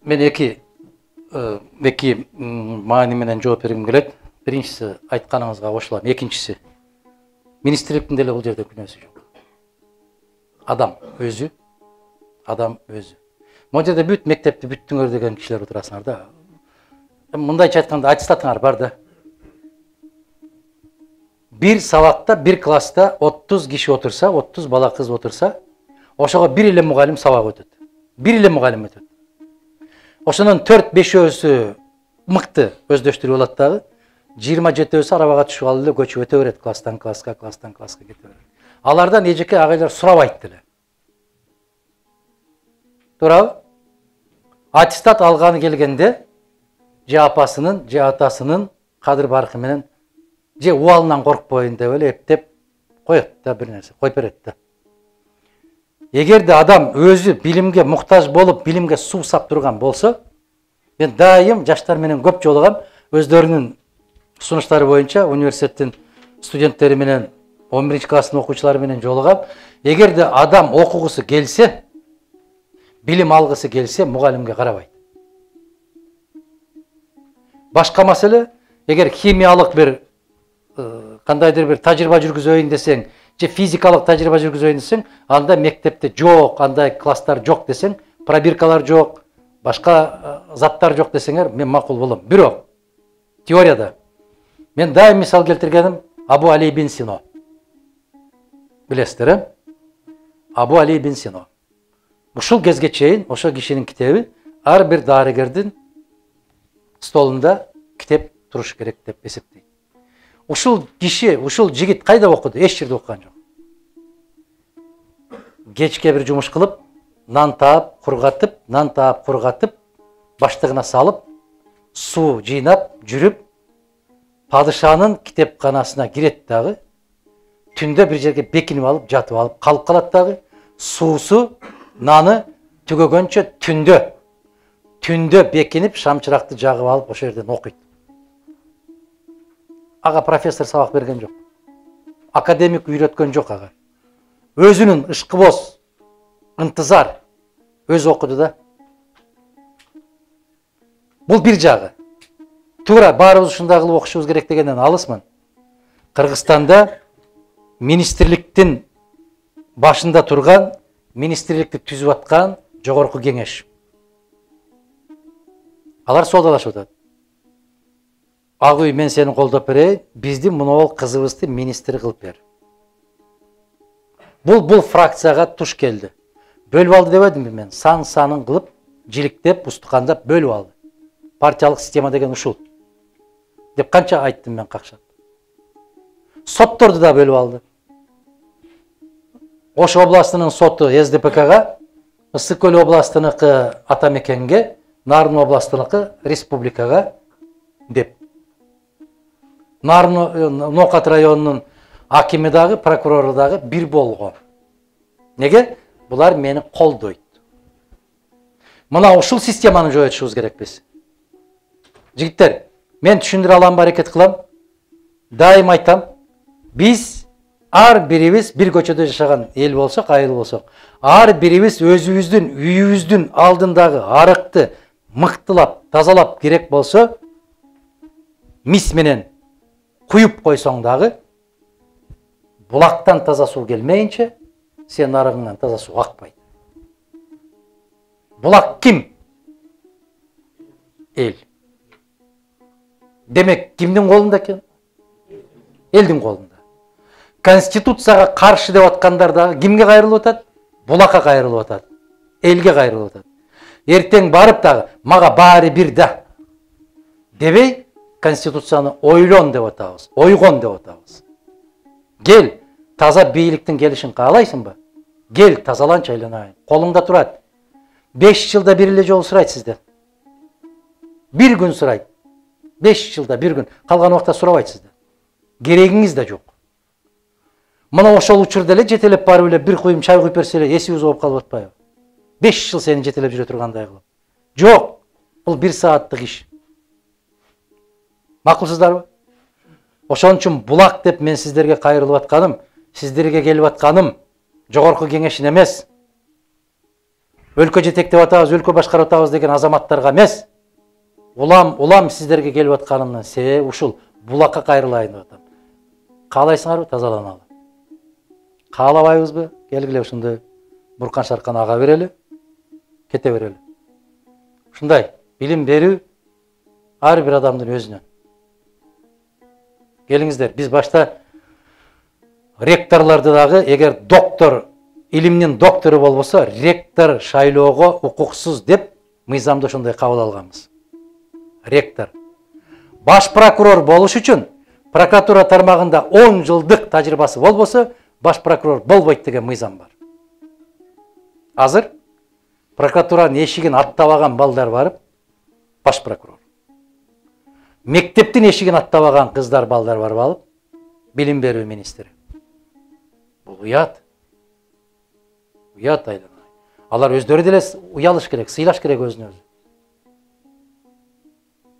мен эки маани менен жооп бергим келет. Биринчиси айтканыңызга кошулам. Экинчиси министрликтин деле бул жерде күнөөсү жок. Адам өзү. Могу жерде бүт мектепти бүттүңөр деген кишилер отурасыңар да. Мындайча айтканда аттестатыңар бар да. bir сабакта, bir класста 30 киши отурса, 30 бала кыз отурса, ошого бир эле мугалим сабак өтөт. Бир эле мугалим өтөт. Ошонун 4-5-өөсү мыкты өздөштүрүп алат дагы, 27-өөсү арабага түшүп алып эле көчүп өтө берет, класстан класска, класстан класска кете берет. Алардан эжеке агайлар сурабайт деле. Туурабы? Аттестат алганы келгенде же апасынын, же атасынын кадыр баркы менен же убалынан коркпойн деп эле эптеп коет да, бир нерсе коюп берет да. Эгерде адам өзү билимге муктаж болуп, билимге суу сап турган болсо, мен дайым жаштар менен көп жолугам, өздөрүнүн сунуштары боюнча университеттин студенттери менен 11-класстын окуучулары менен жолугам. Эгерде адам окугусу келсе, билим алгысы келсе, мугалимге карабайт. Башка маселе, эгер химиялык бир кандайдыр бир тажрыйба жүргүзөйүн десең, же физикалык тажрыйба жүргүзөйүн десең, анда мектепте жок, андай класстар жок десең, пробиркалар жок, башка заттар жок десеңер, мен макул болом. Бирок теорияда мен дайым мисал келтиргеним Абу Али ибн Сино. Билесиздер, э? Абу Али ибн Сино. Ушул кезге чейин ошо кишинин китеби ар бир дарыгердин столунда китеп туруш керек деп эсептейт. Ушул киши, ушул жигит кайда окуду? Эч жерде окуган жок. Кечке бир жумуш кылып, нан таап, кургатып, баштыгына салып, суу жыйнап, жүрүп, падышанын китепканасына кирет дагы, түндө бир жерге бекинип алып, жатып алып, калып калат дагы, суусу, наны түгөгөнчө түндө бекинип, шамчыракты жагып алып, ошол жерден окуйт. Ага профессор сабак берген жок. Академик үйрөткөн жок ага. Өзүнүн ышкыбоз, ынтызар өзү окуду да. Бул бир жагы. Туура баарыбыз ушундай кылып окушубуз керек дегенден алысмын. Кыргызстанда министрликтин башында турган, министрликти түзүп аткан жогорку кеңеш. Алар соодалашып атат. Агуй, мен сени колдоп берейин, биздин мунул кызыбызды министр кылып бер. Бул фракцияга туш келди. Бөлүп алды дебедимби мен? Санын кылып, жиликтеп, устукандап бөлүп алды. Партиялык система деген ушул. Деп канча айттым мен какшат. Сотторду да бөлүп алды. Ош областынын соту СДПКга, Ысык Көл областыныкы Атамекенге, Нарын областыныкы республикага деп. Ноқат районунун акими дагы, прокурору дагы бир болгон. Неге? Булар мени колдойт. Мына ушул системаны жоюшубуз керек биз. Жигиттер, мен түшүндүрө алам, аракет кылам. Дайым айтам, биз ар бирибиз бир көчөдө жашаган эл болсок, айыл болсок, ар бирибиз өзүбүздүн үйүбүздүн алдындагы арыкты мыктылап, тазалап керек болсо, мис менен куюп койсоң дагы, булактан таза суу келмейинче, сен арыгыңан таза суу акпайт. Булак ким? Эл. Демек, кимдин колунда экен? Элдин колунда. Конституцияга каршы деп аткандар дагы кимге кайрылып атат? Булакка кайрылып атат. Элге кайрылып атат. Эртең барып дагы мага баары бир да дебей, Конституцияны ойлон деп атабыз, ойгон деп атабыз. Кел, таза бийликтин келишин каалайсыңбы? Кел, тазаланчы айланайын. Колуңда турат. 5 жылда бир эле жолу сурайт сизден. Бир күн сурайт. 5 жылда бир күн. Калган убакта сурабайт сизден. Керегиңиз да жок. Мына ошол учурда эле жетелеп барып эле бир куюм чай куюп берсе эле эсибиз болуп калып атпайбы? 5 жыл сени жетелеп жүрө тургандай кылып. Жок. Бул 1 сааттык иш. Макулсуздарбы? Ошон үчүн булак деп мен сиздерге кайрылып атканым, сиздерге келип атканым жогорку кеңешин эмес. Өлкө жетектеп атабыз, өлкө башкарып атабыз деген азаматтарга эмес. Улам сиздерге келип атканымдын себеби ушул булакка кайрылайын деп атам. Каалайсыңарбы тазаланалы? Каалабайбызбы? Келгиле ушундай буркан шаркан ага берели, кете берели. Ушундай билим берүү ар бир адамдын өзүнөн. Келиңиздер, биз башта Ректорларды дагы эгер доктор, илимдин доктору болбосо, ректор шайлоого укуксуз деп мыйзамда ошондой кабыл алганбыз. Ректор. Баш прокурор болуш үчүн прокуратура тармагында 10 жылдык тажрыйбасы болбосо, баш прокурор болбойт деген мыйзам бар. Азыр прокуратуранын эшигин аттабаган балдар барып, баш прокурор. Мектептин эшигин аттабаган кыздар балдар барып алып, билим берүү министри. Бул уят. Уят айланай. Алар өздөрү деле уялыш керек, сыйлаш керек өзүнө өзү.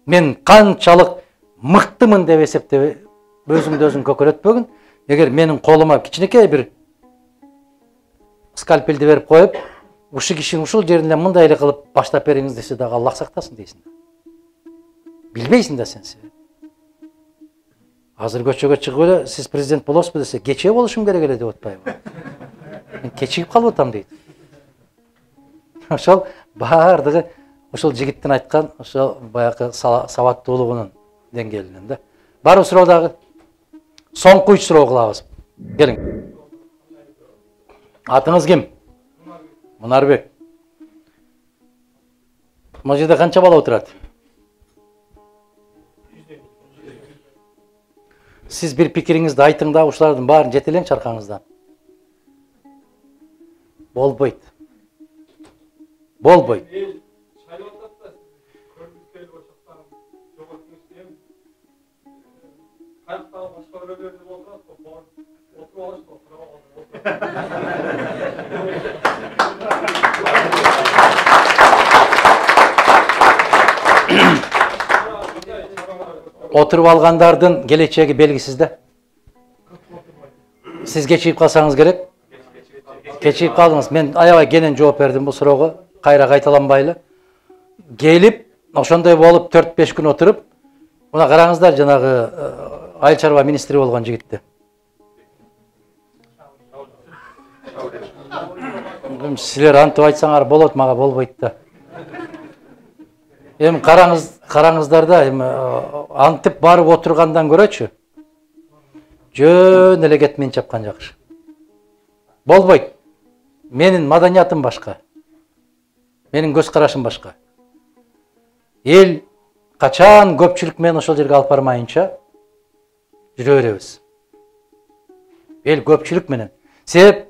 Мен канчалык мыктымын деп эсептеп өзүмдү өзүм көкөрөтпөгүн. Эгер менин колума кичинекей бир скальпелди берип коюп, ушул кишинин ушул жеринен мындай эле кылып баштап бериңиз десе дагы Аллах сактасын дейсиң. Билбейсиң да сен. Азыр көчөгө чыгып эле сиз президент болосузбу десе, кечээ болушум керек эле деп атпайбы? Мен кечигип калып атам дейт. Ошол баардыгы ошол жигиттин айткан ошол баягы сабаттуулугунун деңгээлинен да. Бар суроо дагы. Соңку 3 суроо кылабыз. Келиң. Атыңыз ким? Мунарбек. Могу жерде канча бала отурат? Сиз бир пикириңизди айтың да, ушулардын баарын жетелеңчи аркаңыздан. Болбойт. Болбойт. Oturup algandардын келечеги белгисиз да. Сиз кечигип калсаңыз керек. Кечигип калдыңыз. Мен аябай кенен жооп бердим бул суроого. Кайра кайталанбайлы. Келип, ошондой болуп 4-5 күн отуруп, мына караңыздар жанагы айыл чарба министри болгон жигитти. Силер антип айтсаңар болот, мага болбойт да. Эми караңыздар да, эми антип барып отургандан көрөчү. Жөн эле кетип мен чапкан жакшы. Болбойт. Менин маданиятым башка. Менин көз карашым башка. Эл качан көпчүлүк менен ошол жерге алып бармайынча жүрө беребиз. Эл көпчүлүк менен. Себеп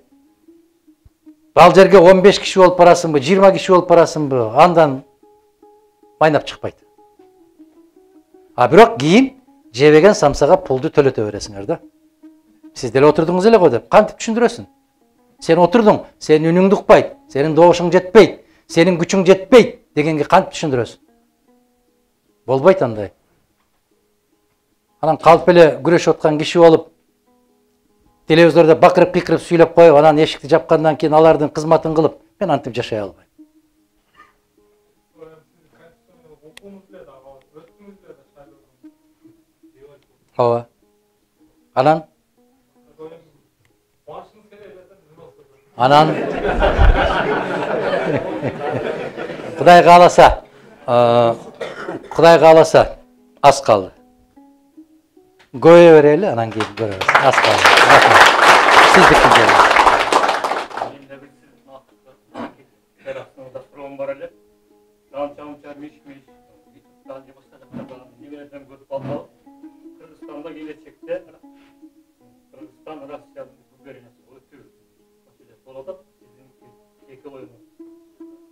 ал жерге 15 киши болуп барасыңбы, 20 киши болуп барасыңбы, андан майнап чыкпайт. А бирок кийин жебеген самсага пулду төлөтө бересиңер да. Сиз деле отурдуңуз эле го деп, кантип түшүндүрөсүң? Сен отурдуң, сенин үнүңдү укпайт, сенин добушуң жетпейт, сенин күчүң жетпейт дегенге кантип түшүндүрөсүң? Болбойт андай. Анан калп эле күрөшүп аткан киши болуп, телевизордо бакырып-пикирип сүйлөп коюп, анан эшикти жапкандан кийин алардын кызматын кылып, мен антип жашай албайм. Ооба. Анан Кудай кааласа, аз калды. Көбөйө берели, анан кийин көрөбүз. Аз калды. Сиздики жолу. Kırgızistan'da gelecekte Kırgızistan Rusya'nın guberniyası ötü meselesi olacak. Sizin iki oyunuz.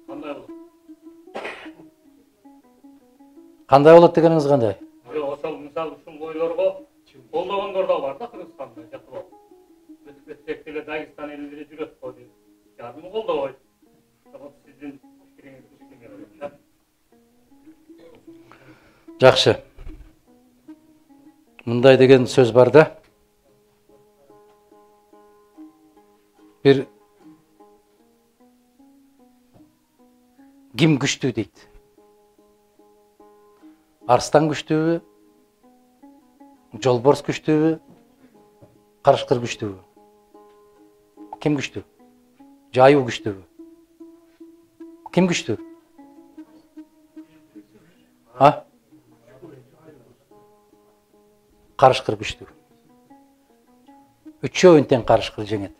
Qanday olur? Кандай болот дегениңиз кандай? Ошол мисалы ушул ойлорго колдогондор да бар да Кыргызстанда жатып алып. Өтүп кетсек деле Дагыстан элдери жүрөт го деп. Жардым колдобойт. Сиздин пикириңизди кимге? Жакшы. Мындай деген сөз бар да. Бир ким күчтүү дейт. Арстан күчтүүбү? Жолборс күчтүүбү? Карышкыр күчтүүбү? Ким күчтүү? Жайуу күчтүүбү? Ким күчтүү? Карышкыр күчтүү. Üçөүүн тең карышкыр жеңет.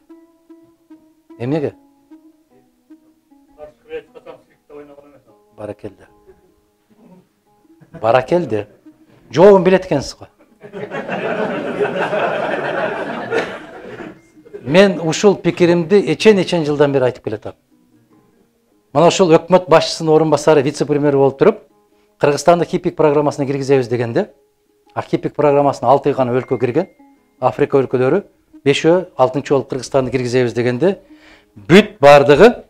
Эмнеге? Каршы кырет касам сүйүктө ойногон эмес. Баракелде. Баракелде. Жообун билет экенсиз го. Мен ушул пикиримди эчен жылдан бери айтып келатам. Мына ушул өкмөт башчысынын орун басары, вице-премьер болуп туруп, Кыргызстанды ХИПИК программасына киргизебиз дегенде, ХИПИК программасына 6 гана өлкө кирген, Африка өлкөлөрү 5-өө 6-чы болуп Кыргызстанды киргизебиз дегенде, бүт бардыгы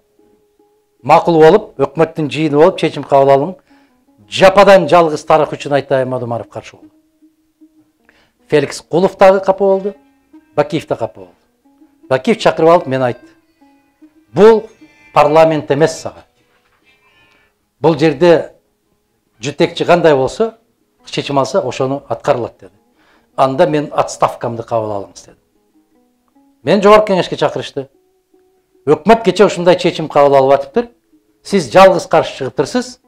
макул болуп, өкмөттүн жыйыны болуп, чечим кабыл алынып, жападан жалгыз тарых үчүн айтайын Мадумаров каршы болду. Феликс Кулов дагы капа болду, Бакиев да капа болду. Бакиев чакырып алып мен айтты. Бул парламент эмес сага. Бул жерде жетекчи кандай болсо, чечим алса, ошону аткарылат деди. Анда мен отставкамды кабыл алыңыз деди. Мен жогорку кеңешке чакырышты. Өкмөт кече ушундай чечим кабыл алып атыптыр. Сиз жалгыз каршы чыгыптырсыз.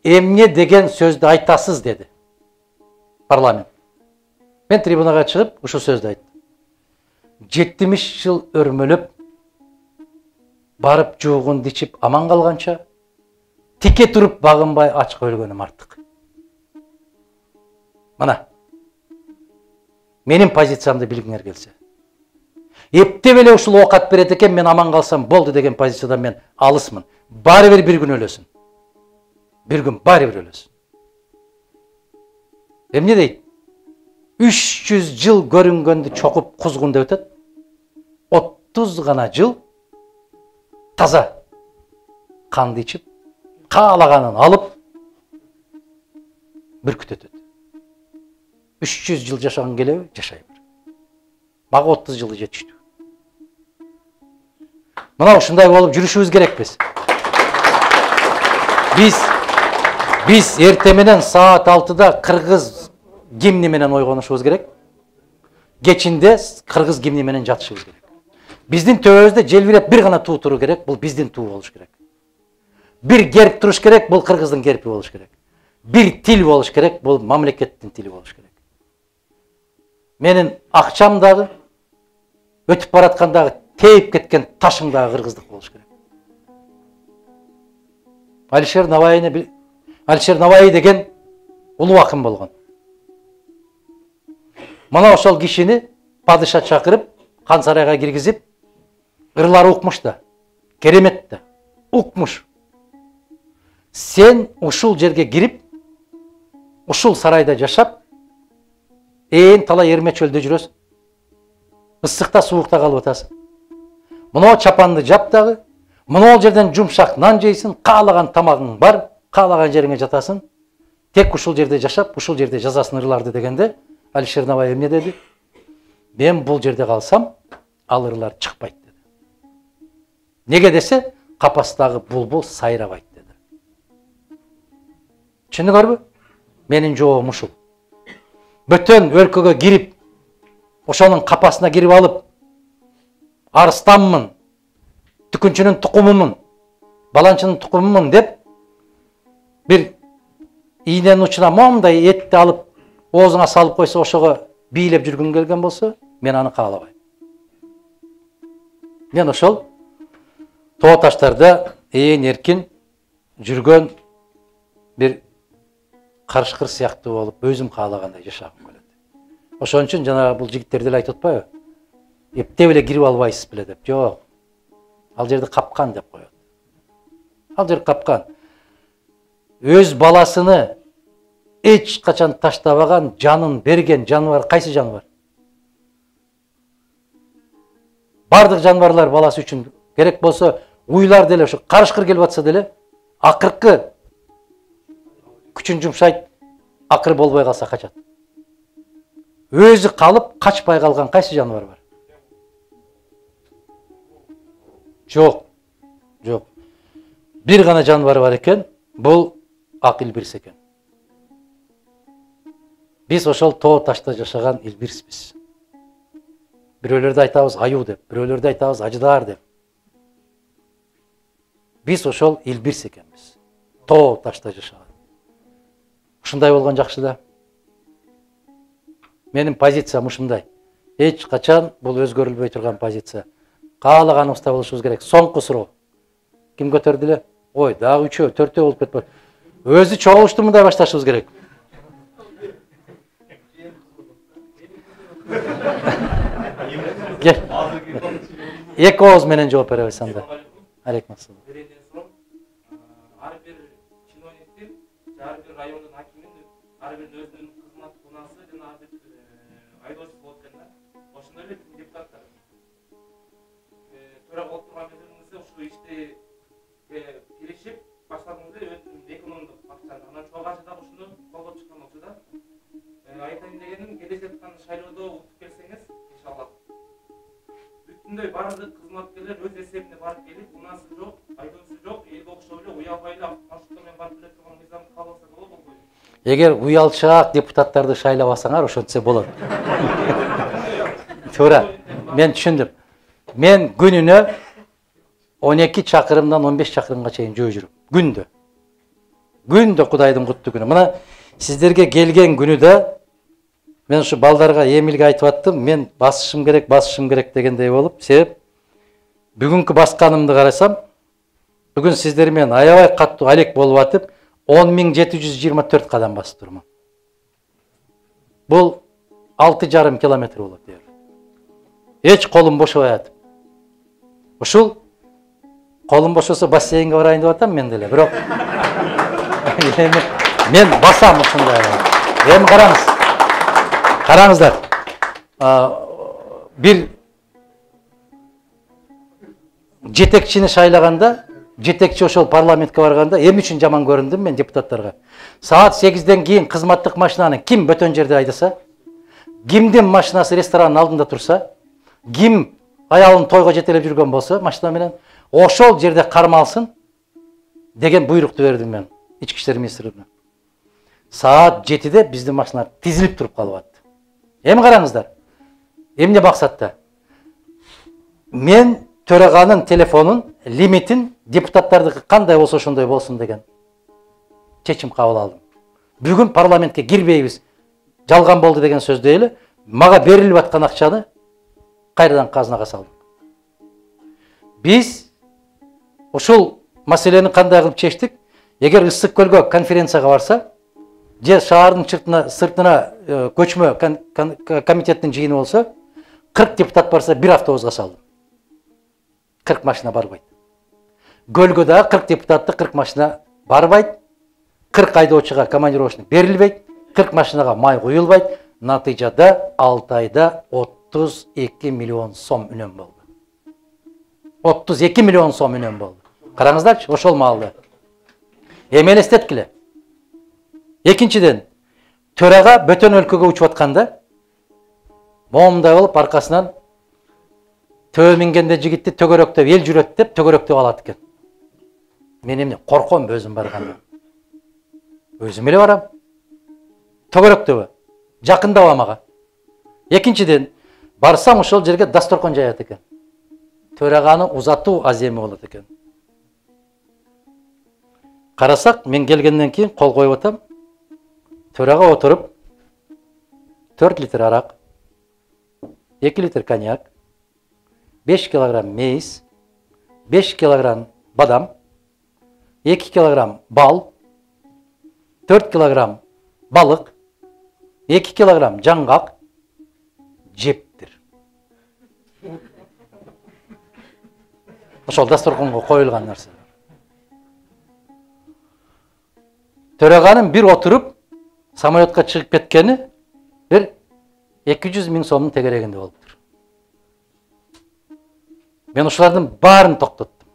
Эмне деген сөздү айтасыз деди. Парламент. Мен трибунага чыгып ушул сөздү айттым. 70 жыл өрмөлөп, барып жуугунду ичип аман калганча, тике туруп багынбай ачка өлгөнүм артык. Мына, менин позициямды билгиңер келсе. Эптеп эле ушул оокат берет экен, мен аман калсам болду деген позициядан мен алысмын. Баары бир күн өлөсүн. Bir gün bari bir ölüsün. Emne deyit? 300 jıl görüngöndü çokup kuzgunda ötet. 30 gana jıl taza kandı içip, kağlaganın alıp bürküt ötet. 300 jıl yaşagan gelebi yaşayıptır. Bağı 30 jılı жетişti. Mına ушундай болуp жүрүшүбүз керек biz. Biz erте менен saat 6'da Kırgız gimni менен ойгонушубуз керек. Кечинде Kırgız gimni менен жатышыбыз керек. Биздин төбөбүздө желбиреп бир гана туу туру керек, бул биздин туу болуш керек. Бир герб туруш керек, бул Кыргыздын герби болуш керек. Бир тил болуш керек, бул мамлекеттин тили болуш керек. Менин акчам дагы, өтүп бараткандагы тейип кеткен ташың дагы кыргыздык болуш керек. Алишер Наваи деген улуу акын болгон. Мына ошол кишини падыша чакырып, хан сарайга киргизип, ырлары укмуш да, керемет да, укмуш. Сен ушул жерге кирип, ушул сарайда жашап, талай эрме чөлдө жүрөсүң. Ысыкта, суукта калып атасың. Мына чапанды жап дагы, мына жерден жумшак нан жейсиң, каалаган тамагың бар, каалаган жериңе жатасың. Тек ушул жерде жашап, ушул жерде жазасың ырларды дегенде, Алишер Наваи эмне деди? Мен бул жерде калсам, ал ырлар чыкпайт деди. Неге десе, капастагы булбул сайрабайт деди. Түшүндүңөрбү? Менин жообум ушул. Бөтөн өлкөгө кирип, ошонун капасына кирип алып, арыстанмын, түкүнчүнүн тукумумун, баланчынын тукумумун деп, бир ийненин учуна момундай этти алып, оозуңа салып койсо, ошого бийлеп жүргүң келген болсо, мен аны каалабайм. Мен ошол тоо таштарда эркин жүргөн бир карышкыр сыяктуу болуп, өзүм каалагандай жашагым келет. Ошон үчүн жана бул жигиттер деле айтып атпайбы? Эптеп эле кирип албайсыз беле деп. Жок. Ал жерде капкан деп коет. Ал жер капкан. Өз баласыны эч качан таштабаган, жанын берген жаныбар кайсы жаныбар? Бардык жаныбарлар баласы үчүн керек болсо, уйлар деле ошо карышкыр келип атса деле, акыркы күчүн жумшайт, акыр болбой калса качат. Өзү калып, качпай калган кайсы жаныбар бар? Жок. Жок. Бир гана жаныбар бар экен, бул ак илбирс экен. Биз ошол тоо ташта жашаган илбирсбиз. Бирөөлөрдө айтабыз аюу деп, бирөөлөрдө айтабыз ажыдаар деп. Биз ошол илбирс экенбиз. Тоо ташта жашаган. Ушундай болгон жакшы да. Менин позициям ушундай. Эч качан бул өзгөрүлбөй турган позиция. Каалаганыбызда болушубуз керек. Соңку суроо. Ким көтөрдү эле? Ой, дагы 3-өө, 4-өө болуп кетпей. Өзү чогулушту мындай башташыбыз керек. Эки ооз менен жооп беребиз анда. Алейкум ассалам. Ар бир чиновниктин, ар бир райондун акимин, ар бир өзүнүн кызмат кунасы жана ар бир айдоочу болот экен да. Ошондой эле депутаттар. Төрага отурган мезгилиңизде ушул ишти киришип баштадыңыздар экономдук акчаны. Анан чогуу дагы ушуну колдоп чыккан болчу да. Айтайын дегеним, келе жаткан шайлоодо утуп келсеңиз, иншалла. Бүтүндөй бардык кызматкерлер өз эсебине барып келип, унасы жок, айдоочусу жок, элге окшоп эле уялбай эле маршрутта менен барып келе турган мыйзам кабылса болот болбойбу? Эгер уялчаак депутаттарды шайлабасаңар, ошентсе болот. Туура. Мен түшүндүм. Мен күнүнө 12 чакырымдан 15 чакырымга чейин жөө жүрүм. Күндө. Күндө Кудайдын куттуу күнү. Мына сиздерге келген күнү да мен ушу балдарга Эмилге айтып аттым, мен басышым керек дегендей болуп, себеп бүгүнкү басканымды карасам, бүгүн сиздер менен аябай каттуу алек болуп атып, 10.724 кадам басып турмун. Бул 6,5 километр болот дер. Эч колум бошобой атып. Ушул колум бошосо бассейнге барайын деп атам мен деле, бирок мен басам ушундай. Эми караңыз. Караңыздар. Бир жетекчини шайлаганда, жетекчи ошол парламентке барганда эми үчүн жаман көрүндүм мен депутаттарга. Саат 8ден кийин кызматтык машинаны ким бөтөн жерде айдаса, кимдин машинасы ресторанын алдында турса, ким аялын тойго жетелеп жүргөн болсо машина менен, ошол жерде кармалсын деген буйрукту бердим мен ички иштер министрлигине. Саат 7де биздин машиналар тизилип туруп калып атты. Эми караңыздар. Эмне максатта? Мен төраганын телефонун лимитин депутаттардыкы кандай болсо ошондой болсун деген чечим кабыл алдым. Бүгүн парламентке кирбейбиз, жалган болду деген сөздө эле мага берилип аткан акчаны кайрадан казынага салдым. Биз ушул маселени кандай кылып чечтик? Эгер Ысык көлгө конференцияга барса, же шаардын сыртына көчмө комитеттин жыйыны болсо, 40 депутат барса, бир автобусга салдым. 40 машина барбайт. Көлгө дагы 40 депутатты 40 машина барбайт. 40 айдоочуга командировочный берилбейт. 40 машинага май куюлбайт. Натыйжада 6 айда 32 миллион сом үнөм болду. 32 миллион сом үнөм болду. Караңыздарчы, ошол маалда. Эми элестеткиле. Экинчиден, төрага бөтөн өлкөгө учуп атканда, момундай болуп аркасынан төбө мингенде жигитти төгөрөктөп эл жүрөт деп төгөрөктөп алат экен. Мен эмне корком өзүм барганда. Өзүм эле барам. Төгөрөктөбө. Жакындаба мага. Экинчиден, барсам ошол жерге дасторкон жаят экен. Төраганы узатуу аземи болот экен. Карасак, мен келгенден кийин кол коюп атам. Төрага отуруп 4 литр арак, 2 литр коньяк, 5 килограмм мейиз, 5 килограмм бадам, 2 килограмм бал, 4 килограмм балык, 2 килограмм жаңгак жептир. Ошол дасторконго коюлган нерсе. Төраганын бир отуруп самолетка чыгып кеткени бир 200 миң сомдун тегерегинде болуптур. Мен ушулардын баарын токтоттум.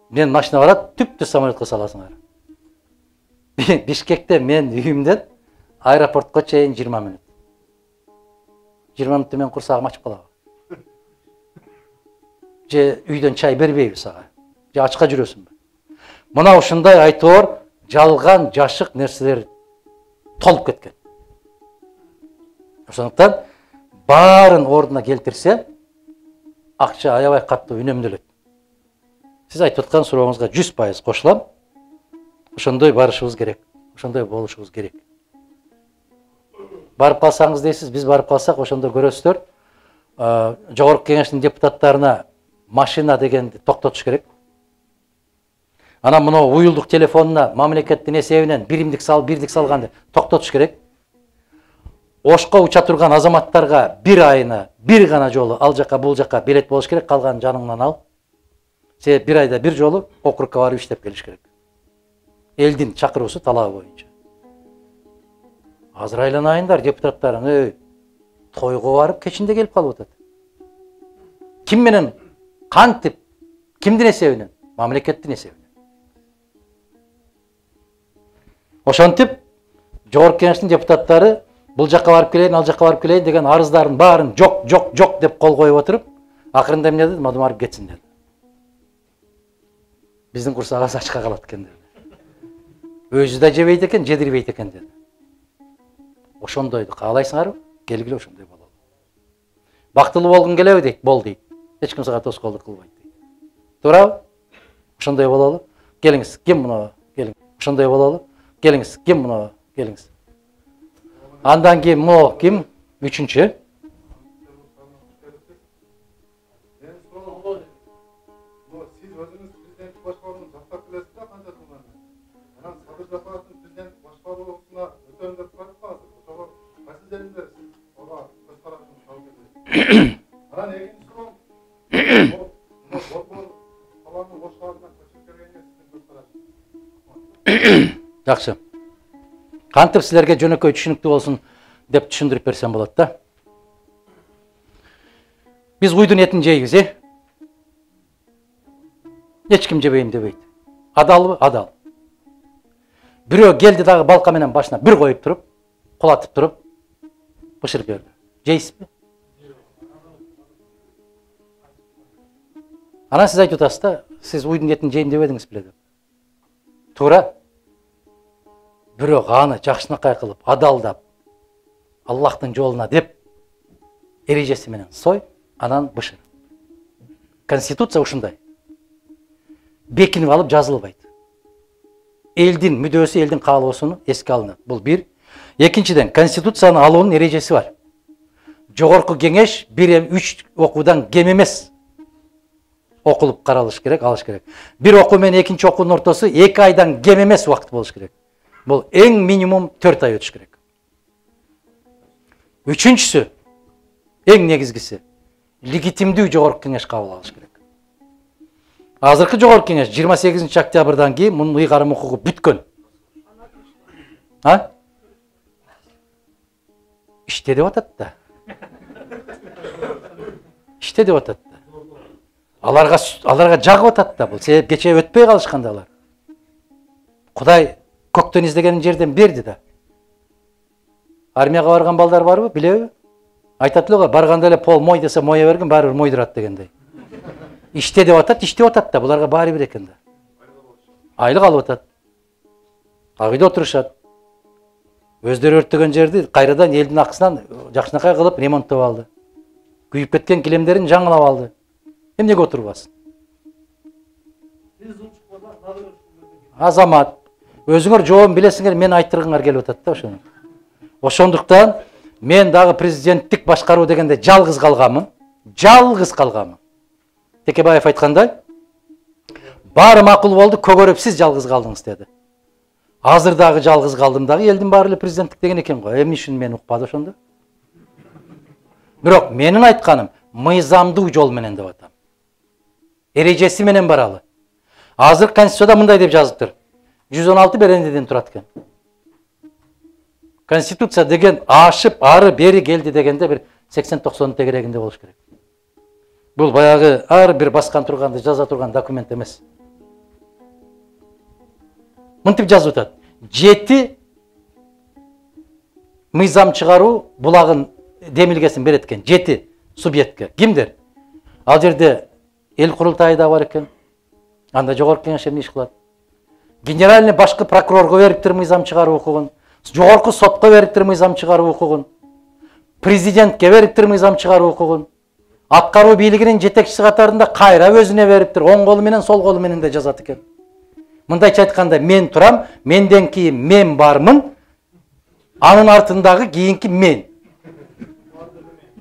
Мен машина барат, түптү самолетка саласыңар. Бишкекте мен үйүмдөн аэропортко чейин 20 мүнөт. 20 мүнөттө мен курсагым ачып калабы. Же үйдөн чай бербейби сага. Же ачка жүрөсүңбү. Мына ушундай айтоор жалган жашык нерселер толуп кеткен. Ошондуктан баарын ордуна келтирсе, акча аябай катуу үнөмдөлөт. Сиз айтып аткан сурооңузга 100% кошулам. Ошондой барышыбыз керек. Ошондой болушубуз керек. барып калсаңыз дейсиз, биз барып калсак ошондо көрөсүздөр. Жогорку кеңештин депутаттарына машина дегенди токтотуш керек. Анан мына уюлдук телефонуна мамлекеттин эсебинен бирдик салганды токтотуш керек. Ошко уча турган азаматтарга бир айына бир гана жолу ал жака бул жака билет болуш керек, калганын жаныңдан ал. Себеби бир айда бир жолу округка барып иштеп келиш керек. Элдин чакыруусу талабы боюнча. Азыр айланайындар депутаттарын, тойго барып кечинде келип калып атат. Ким менен, кантип, кимдин эсебинен? Мамлекеттин эсебинен. Ошентип, жогорку кеңештин депутаттары бул жака барып келейин, ал жака барып келейин деген арыздардын баарын жок деп кол коюп отуруп, акырында эмне деди? Мадым барып кетсин деди. Биздин курсагыбыз ачка калат экен деди. Өзү да жебейт экен, жедирбейт экен деди. Ошондойду каалайсыңарбы? Келгиле ошондой бололу. Бактылуу болгуң келеби дейт, бол дейт. Эч ким сага тоскоолдук кылбайт дейт. Туурабы? Ошондой бололу. Келиңиз, ким муну? Келиңиз. Ошондой бололу. Келиңиз, ким муну? Келиңиз. Андан кийин могу ким? Үчүнчү. Siz özünüz prezident başkanlığını taklap bilesiniz de kanca kılmanız. Anam Sadır Japarov'un prezident başkanlığına ötönüp kalıp kaldı. O zaman nasıl derinde siz ona göz tarafını şahit edin. Anam ekin sorun. Bol alanın boş kaldığına kaçıp gelgenge sizin göz tarafını. Жакшы. Кантип силерге жөнөкөй түшүнүктүү болсун деп түшүндүрүп берсем болот да. Биз уйдун этин жейбиз, Эч ким жебейм дебейт. Адалбы? Адал. Бирөө келди дагы балка менен башына бир коюп туруп, кулатып туруп, бышырып берди. Жейсизби? Анан сиз айтып атасыз да, сиз уйдун этин жейм дебедиңиз беле деп. Туура. Бирок аны жакшынакай кылып, адалдап, Аллахтын жолуна деп, эрежеси менен сой, анан бышыр. Конституция ушундай. Бекинип алып жазылбайт. Элдин мүдөөсү, элдин каалоосуну эске алынат. Бул бир. Экинчиден, Конституцияны алуунун эрежеси бар. Жогорку кеңеш 1-3 окуудан кем эмес окулуп каралыш керек, алыш керек. Бир окуу менен экинчи окуунун ортосу 2 айдан кем эмес убакыт болуш керек. Бул эң минимум 4 ай өтүш керек. Үчүнчүсү, эң негизгиси, легитимдүү жогорку кеңеш кабыл алыш керек. Азыркы жогорку кеңеш 28 октябрдан кийин мунун ыйгарым укугу бүткөн. İşte деп атат да. İşte деп атат да. Аларга жагып атат да бул. Себеп кече өтпөй калышканда алар. Кудай көктөн издеген жерден берди да. Армияга барган балдар барбы, билеби? Айтат эле го, барганда эле пол мой десе мое берген, баары бир мойдурат дегендей. İşte деп атат, иштеп атат да, буларга баары бир экен да. Айлык алып атат. Ак үйдө отурушат. Өздөрү өрттөгөн жерди кайрадан элдин акысынан жакшынакай кылып ремонттоп алды. Күйүп кеткен килемдерин жаңылап алды. Эмнеге отурбасын? Азамат, өзүңөр жообун билесиңер, мен айттыргыңар келип атат да ошону. Ошондуктан мен дагы президенттик башкаруу дегенде жалгыз калганмын. Жалгыз калганмын. Текебаев айткандай, баары макул болду, көгөрүп сиз жалгыз калдыңыз деди. Азыр дагы жалгыз калдым дагы, элдин баары эле президенттик деген экен го. Эмне үчүн мен укпады ошондо? Бирок менин айтканым мыйзамдуу жол менен деп атам. Эрежеси менен баралы. Азыр Конституцияда мындай деп жазыптыр. 116 берендеден турат экен. Конституция деген ашып ары бери келди дегенде бир 80-90 тегерегинде болуш керек. Бул баягы ар бир баскан турганды жаза турган документ эмес. Мынтип жазып атат. 7 мыйзам чыгаруу булагын демилгесин берет экен. 7 субъектке. Кимдер? Ал жерде эл курултайы да бар экен. Анда жогорку кеңеш эмне иш кылат? Генеральный башкы прокурорго бериптир мыйзам чыгаруу укугун. Жогорку сотко бериптир мыйзам чыгаруу укугун. Президентке бериптир мыйзам чыгаруу укугун. Аткаруу бийлигинин жетекчиси катарында кайра өзүнө бериптир. Оң колу менен, сол колу менен да жазат экен. Мындайча айтканда, мен турам, менден кийин мен бармын. Анын артындагы кийинки мен.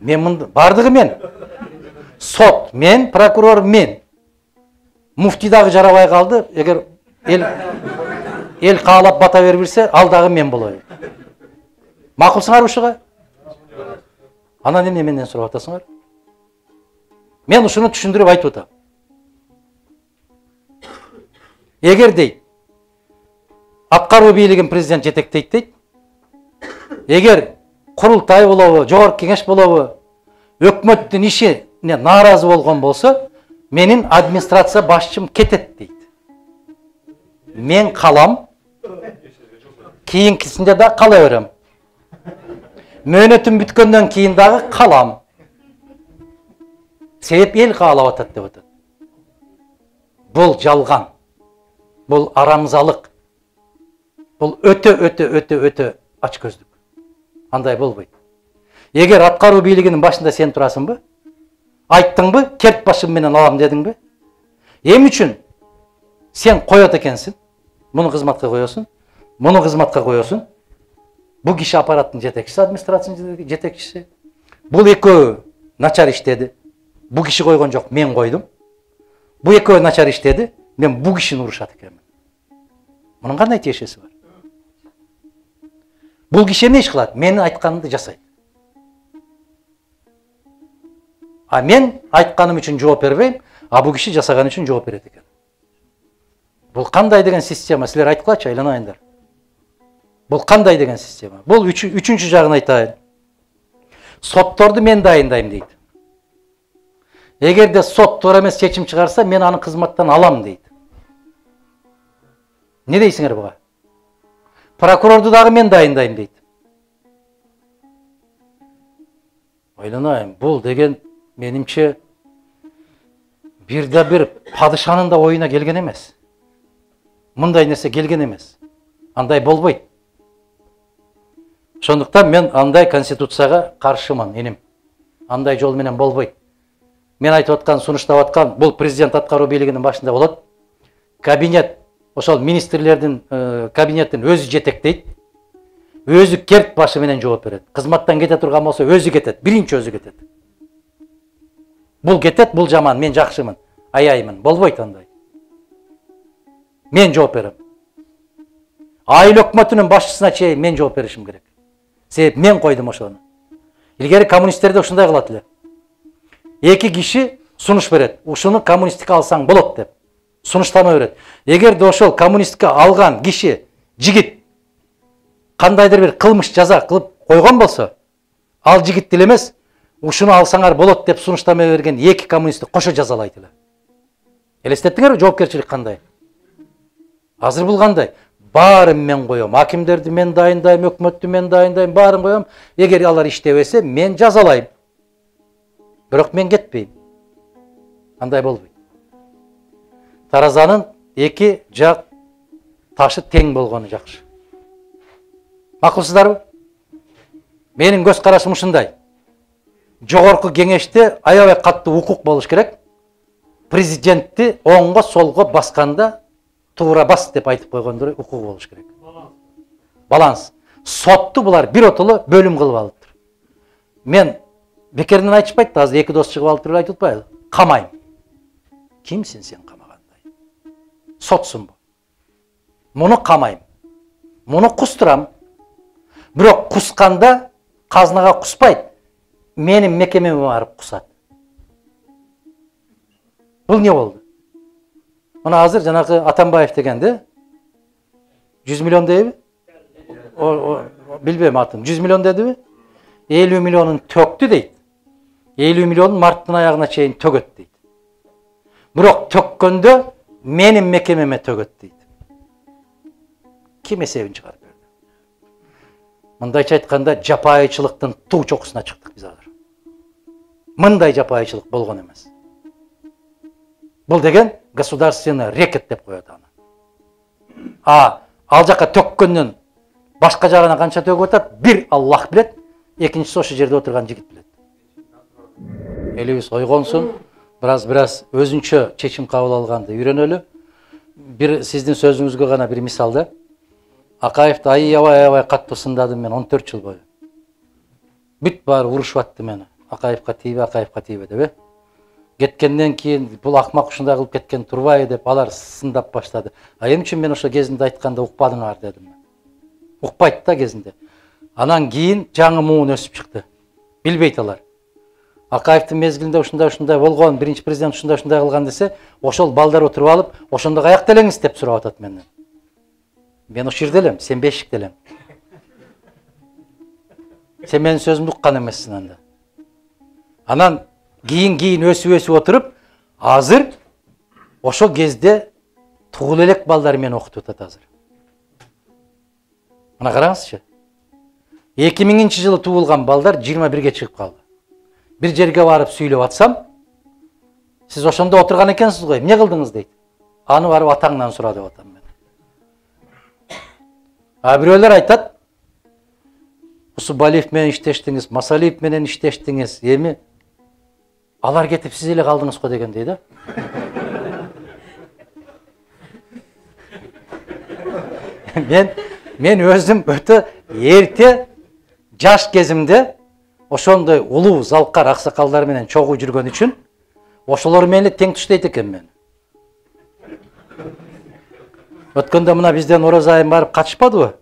Мен бардыгы мен. Сот мен, прокурор мен. Муфти дагы жарабай калды. Эгер эл каалап бата берип берсе, ал дагы мен болоюн. Макулсуңар ушуга? Анан эмне менден сурап атасыңар? Мен ушуну түшүндүрүп айтып атам. Эгер дейт, аткаруу бийлигин президент жетектейт дейт. Эгер курултай болобу, жогорку кеңеш болобу, өкмөттүн ишине нааразы болгон болсо, менин администрация башчым кетет дейт. Мен калам, кийинкисинде да кала берем. Мөөнөтүм бүткөндөн кийин дагы калам. Себеп эл каалап атат деп атат. Бул жалган. Бул арамзалык. Бул өтө ачкөздүк. Андай болбойт. Эгер аткаруу бийлигинин башында сен турасыңбы? Айттыңбы? Керт башым менен алам дедиңби? Эмне үчүн сен коет экенсиң? Муну кызматка коесуң. Муну кызматка коесуң. Бул киши аппараттын жетекчиси, администрациянын жетекчиси. Бул экөө начар иштеди. Бул киши койгон жок, мен койдум. Бул экөө начар иштеди. Мен бул кишини урушат экенмин. Мунун кандай тиешеси бар? Бул киши эмне иш кылат? Менин айтканымды жасайт. А мен айтканым үчүн жооп бербейм, а бул киши жасаган үчүн жооп берет экен. Бул кандай деген система? Силер айткылачы, айланайындар. Бул кандай деген система? Бул үчүнчү жагын айтайын. Сотторду мен дайындайм дейт. Эгерде сот туура эмес чечим чыгарса, мен аны кызматтан алам дейт. Не дейсиңер буга? Прокурорду дагы мен дайындайм дейт. Ойлонайм, бул деген менимче бир падышанын да оюна келген эмес. Мындай нерсе келген эмес. Андай болбойт. Ошондуктан мен андай конституцияга каршымын, эним. Андай жол менен болбойт. Мен айтып аткан, сунуштап аткан, бул президент аткаруу бийлигинин башында болот. Кабинет, ошол министрлердин кабинетин өзү жетектейт. Өзү керт башы менен жооп берет. Кызматтан кете турган болсо өзү кетет, биринчи өзү кетет. Бул кетет, бул жаман, мен жакшымын, аяймын. Болбойт андай. Мен жооп берем. Айыл өкмөтүнүн башчысына чейин мен жооп беришим керек. Себеп мен койдум ошону. Илгери коммунисттерде ушундай кылат эле. Эки киши сунуш берет. Ушуну коммунисттикке алсаң болот деп. Сунуштама берет. Эгерде ошол коммунистикке алган киши, жигит кандайдыр бир кылмыш жаза кылып койгон болсо, ал жигит деле эмес, ушуну алсаңар болот деп сунуштама берген эки коммунистти кошо жазалайт эле. Элестеттиңерби жоопкерчилик кандай? Азыр бул кандай? Баарын мен коем. Акимдерди мен дайындайм, өкмөттү мен дайындайм, баарын коем. Эгер алар иштебесе, мен жазалайм. Бирок мен кетпейм. Андай болбойт. Таразанын эки жак ташы тең болгону жакшы. Макулсуздарбы? Менин көз карашым ушундай. Жогорку кеңеште аябай катуу укук болуш керек. Президентти оңго солго басканда туура бас деп айтып койгондор укугу болуш керек. Баланс. Сотту булар бир отоло бөлүм кылып алыптыр. Мен бекеринен айтышпайт, азыр эки дос чыгып алыптыр айтып атпайлы. Камайм. Кимсиң сен камагандай? Сотсунбу? Муну камайм. Муну кустурам. Бирок кусканда казынага куспайт. Менин мекемеме барып кусат. Бул не болду? Мына азыр жанагы Атамбаев дегенде 100 миллион дейби? Билбейм атын. 100 миллион дедиби? 50 миллионун төктү дейт. 50 миллионун марттын аягына чейин төгөт дейт. Бирок төккөндө менин мекемеме төгөт дейт. Ким эсебин чыгарып берди? Мындайча айтканда жапайычылыктын туу чокусуна чыктык биз азыр. Мындай жапайычылык болгон эмес. Бул деген государственный рекет деп коет аны. Ал жака төккөндөн башка жагына канча төгүп атат, бир Аллах билет, экинчиси ошо жерде отурган жигит билет. Элибиз ойгонсун, бираз өзүнчө чечим кабыл алганды үйрөнөлү. Бир сиздин сөзүңүзгө гана бир мисалда. Акаевди аябай катуу сындадым мен 14 жыл бою. Бүт баары урушуп атты мени. Акаевка тийбе деп. Кеткенден кийин бул акмак ушундай кылып кеткен турбайбы деп алар сындап баштады. А эмне үчүн мен ошо кезинде айтканда укпадыңар дедим. Укпайт да кезинде. Анан кийин жаңы муун өсүп чыкты. Билбейт алар. Акаевдин мезгилинде ушундай болгон, биринчи президент ушундай кылган десе, ошол балдар отуруп алып, ошондо каякта элеңиз деп сурап атат менден. Мен ошол жерде элем, сен бешикте элем. Сен менин сөзүмдү уккан эмессиң анда. Анан кийин өсүп отуруп, азыр ошол кезде тугул элек балдар мени окутуп атат азыр. Мына караңызчы. 2000 жылы туулган балдар 21-ге чыгып калды. Bir жерге барып сүйлөп атсам, сиз ошондо отурган экенсиз го, эмне кылдыңыз дейт. Аны барып атаңдан сура деп атам мен. А бирөөлөр айтат, Усубалиев менен иштештиңиз, Масалиев менен иштештиңиз, эми алар кетип сиз эле калдыңыз го дегендей да. Мен өзүм өтө эрте жаш кезимде ошондой улуу залкар аксакалдар менен чогуу жүргөн үчүн ошолор менен тең туштайт экен мен. Өткөндө мына бизден Оразайым барып катышпадыбы?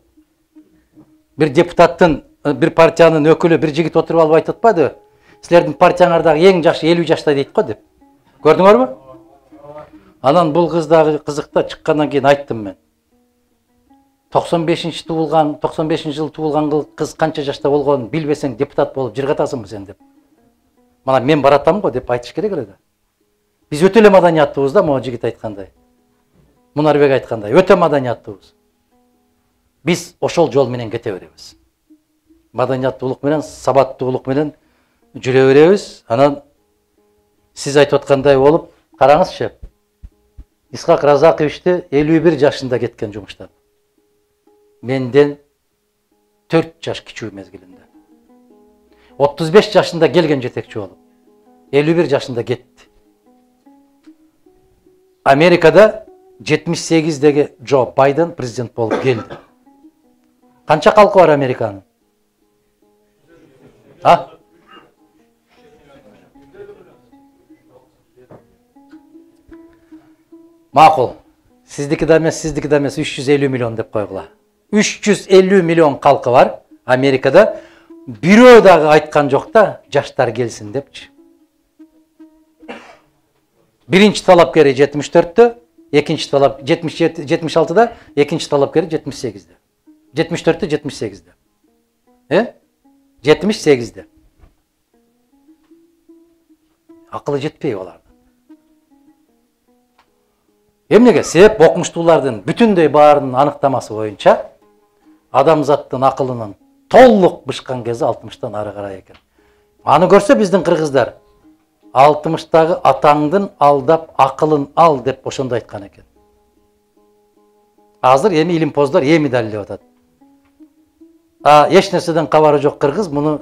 Бир депутаттын, бир партиянын өкүлү бир жигит отуруп алып айтып атпады? Силердин партияңардагы эң жашы 50 жашта дейт го деп. Көрдүңөрбү? Анан бул кыз дагы кызыкта чыккандан кийин айттым мен. 95 жыл туулган кыз канча жашта болгонун билбесең депутат болуп жыргатасыңбы сен деп. Мана мен баратам го деп айтыш керек эле да. Биз өтө эле маданияттуубуз да, могу жигит айткандай. Мунарбек айткандай, өтө маданияттуубуз. Биз ошол жол менен кете беребиз. Маданияттуулук менен, сабаттуулук менен жүрө беребиз. Анан сиз айтып аткандай болуп, караңызчы. Исхак Разаковичти 51 жашында кеткен жумуштан. Менден 4 жаш кичүү мезгилинде. 35 жашында келген жетекчи болуп, 51 жашында кетти. Америкада 78-деги Джо Байден президент болуп келди. Канча калкы бар Американын? Макул. Сиздики да эмес 350 миллион деп койгула. 350 миллион калкы бар Америкада. Бирөө дагы айткан жок да, жаштар келсин депчи. Биринчи талапкери 74-тө, экинчи талап 76-да, экинчи талапкери 78-де. 74-тө 78-де. 78-де. Акылы жетпей аларды. Эмнеге? Себеп окумуштуулардын бүтүндөй баарынын аныктамасы боюнча адамзаттын акылынын толук бышкан кези 60-тан ары карай экен. Аны көрсө биздин кыргыздар 60-тагы атаңдын алдап акылын ал деп ошондой айткан экен. Азыр эми илимпоздор эми далилдеп атат. Эч нерседен кабары жок кыргыз муну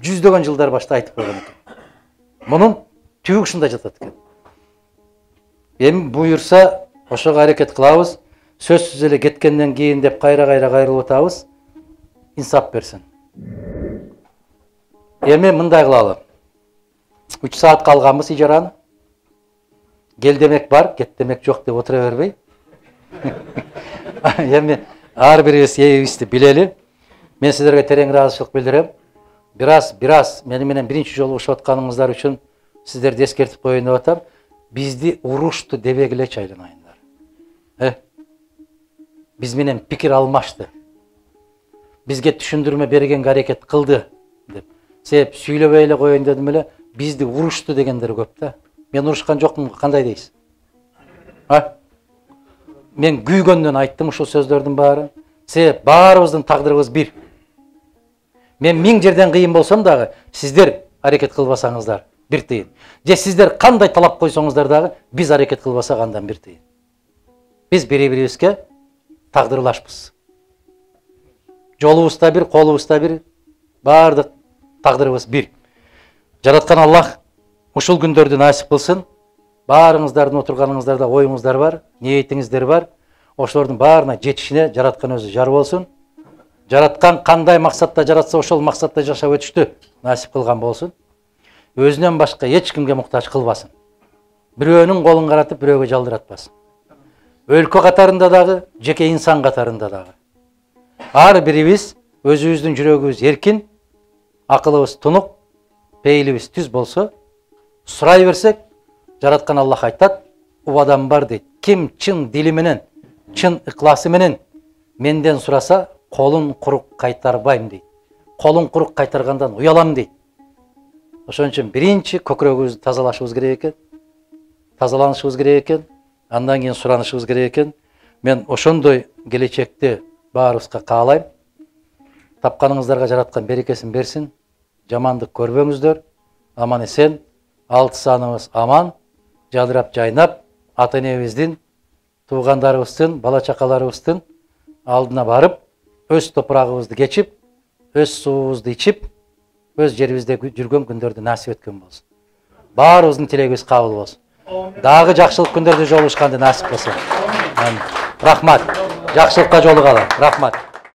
жүздөгөн жылдар башта айтып койгон экен. Мунун түбү ушунда жатат экен. Эми буюрса ошого аракет кылабыз. Сөзсүз эле кеткенден кийин деп кайра кайрылып атабыз. Инсап берсин. Эми мындай кылалы. 3 саат калганбыз ижараны. Кел демек бар, кет демек жок деп отура бербей. Эми ар бирибиз эбибизди билели. Мен сиздерге терең ыраазычылык билдирем. Бираз мени менен биринчи жолу урушуп атканыңыздар үчүн сиздерди эскертип коеюн деп атам. Бизди урушту дебегилечи айланайындар. Биз менен пикир алмашты. Бизге түшүндүрмө бергенге аракет кылды деп. Себеп сүйлөбөй эле коеюн дедим эле, бизди урушту дегендер көп да. Мен урушкан жокмун, кандай дейсиз? Мен күйгөндөн айттым ушул сөздөрдүн баары. Себеп баарыбыздын тагдырыбыз бир. Мен 1000 жерден кыйын болсом дагы, сиздер аракет кылбасаңыздар бир тыйын. Же сиздер кандай талап койсоңуздар дагы, биз аракет кылбасак андан бир тыйын. Биз бири-бирибизге тагдырлашпыз. Жолубуз да бир, колубуз да бир, баардык тагдырыбыз бир. Жараткан Аллах ушул күндөрдү насип кылсын. Баарыңыздардын отурганыңыздарда оюңуздар бар, ниетиңиздер бар. ошолордун баарына жетишине жараткан өзү жар болсун. Жараткан кандай максатта жаратса ошол максатта жашап өтүштү насип кылган болсун. Өзүнөн башка эч кимге муктаж кылбасын. Бирөөнүн колун каратып, бирөөгө жалдыратпасын. Өлкө катарында дагы, жеке инсан катарында дагы. Ар бирибиз өзүбүздүн жүрөгүбүз эркин, акылыбыз тунук, пейилибиз түз болсо, сурай берсек, жараткан Аллах айтат, убадам бар дейт. Ким чын дили менен, чын ыкласы менен менден сураса, колун курук кайтарбайм дейт. Колун курук кайтаргандан уялам дейт. Ошон үчүн биринчи көкүрөгүбүздү тазалашыбыз керек экен. Тазаланышыбыз керек экен. Андан кийин суранышыбыз керек экен. Мен ошондой келечекти баарыбызга каалайм. Тапканыңыздарга жараткан берекесин берсин. Жамандык көрбөңүздөр. Аман эсен, алты саныбыз аман, жадырап жайнап, ата-энебиздин, туугандарыбыздын, бала чакаларыбыздын алдына барып, өз топурагыбызды кечип, өз суубузду ичип, өз жерибизде жүргөн күндөрдү насип эткөн болсун. Баарыбыздын тилегибиз кабыл болсун. Дагы жакшылык күндөрдө жолугушканды насип кылсын. Рахмат. Жакшылыкка жолугалы. Рахмат.